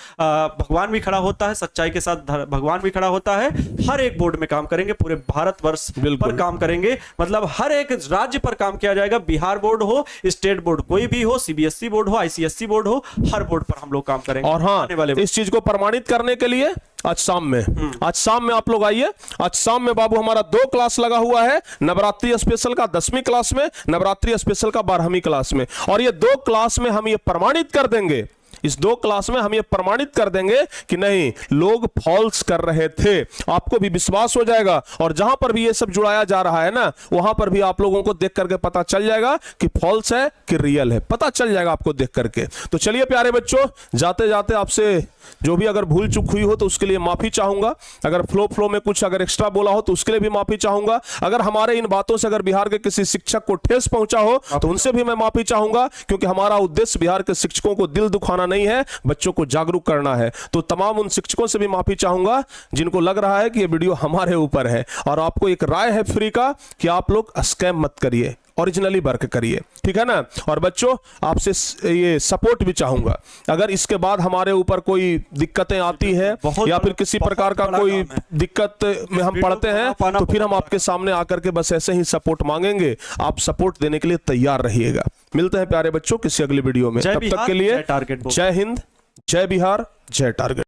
भगवान भी खड़ा होता है, सच्चाई के साथ भगवान भी खड़ा होता है। हर एक बोर्ड में काम करेंगे, पूरे भारतवर्ष पर काम करेंगे, मतलब हर एक राज्य पर काम किया जाएगा। बिहार बोर्ड हो, स्टेट बोर्ड कोई भी हो, सीबीएसई बोर्ड हो, आईसीएसई बोर्ड हो, हर बोर्ड पर हम लोग काम करेंगे। और हाँ, इस चीज को प्रमाणित करने के लिए आज शाम में आप लोग आइए। आज शाम में बाबू हमारा 2 क्लास लगा हुआ है, नवरात्रि स्पेशल का 10वीं क्लास में, नवरात्रि स्पेशल का 12वीं क्लास में। और ये 2 क्लास में हम ये प्रमाणित कर देंगे, इस 2 क्लास में हम ये प्रमाणित कर देंगे कि नहीं, लोग फॉल्स कर रहे थे। आपको भी विश्वास हो जाएगा, और जहां पर भी ये सब जुड़ाया जा रहा है ना, वहां पर भी आप लोगों को देख करके पता चल जाएगा कि फॉल्स है कि रियल है, पता चल जाएगा आपको देख करके। तो चलिए प्यारे बच्चों, जाते जाते आपसे जो भी अगर भूल चूक हुई हो तो उसके लिए माफी चाहूंगा, अगर फ्लो में कुछ अगर एक्स्ट्रा बोला हो तो उसके लिए भी माफी चाहूंगा, अगर हमारे इन बातों से अगर बिहार के किसी शिक्षक को ठेस पहुंचा हो तो उनसे भी मैं माफी चाहूंगा, क्योंकि हमारा उद्देश्य बिहार के शिक्षकों को दिल दुखाना नहीं है, बच्चों को जागरूक करना है। तो तमाम उन शिक्षकों से भी माफी चाहूंगा जिनको लग रहा है कि ये वीडियो हमारे ऊपर है। और आपको एक राय है फ्री का कि आप लोग स्कैम मत करिए, ओरिजिनली वर्क करिए, ठीक है ना। और बच्चों आपसे ये सपोर्ट भी चाहूंगा, अगर इसके बाद हमारे ऊपर कोई दिक्कतें आती है या फिर किसी प्रकार का कोई दिक्कत में हम पड़ते हैं तो फिर हम आपके सामने आकर के बस ऐसे ही सपोर्ट मांगेंगे। आप सपोर्ट देने के लिए तैयार रहिएगा। मिलते हैं प्यारे बच्चों किसी अगली वीडियो में, तब तक के लिए जय हिंद, जय बिहार, जय टारगेट।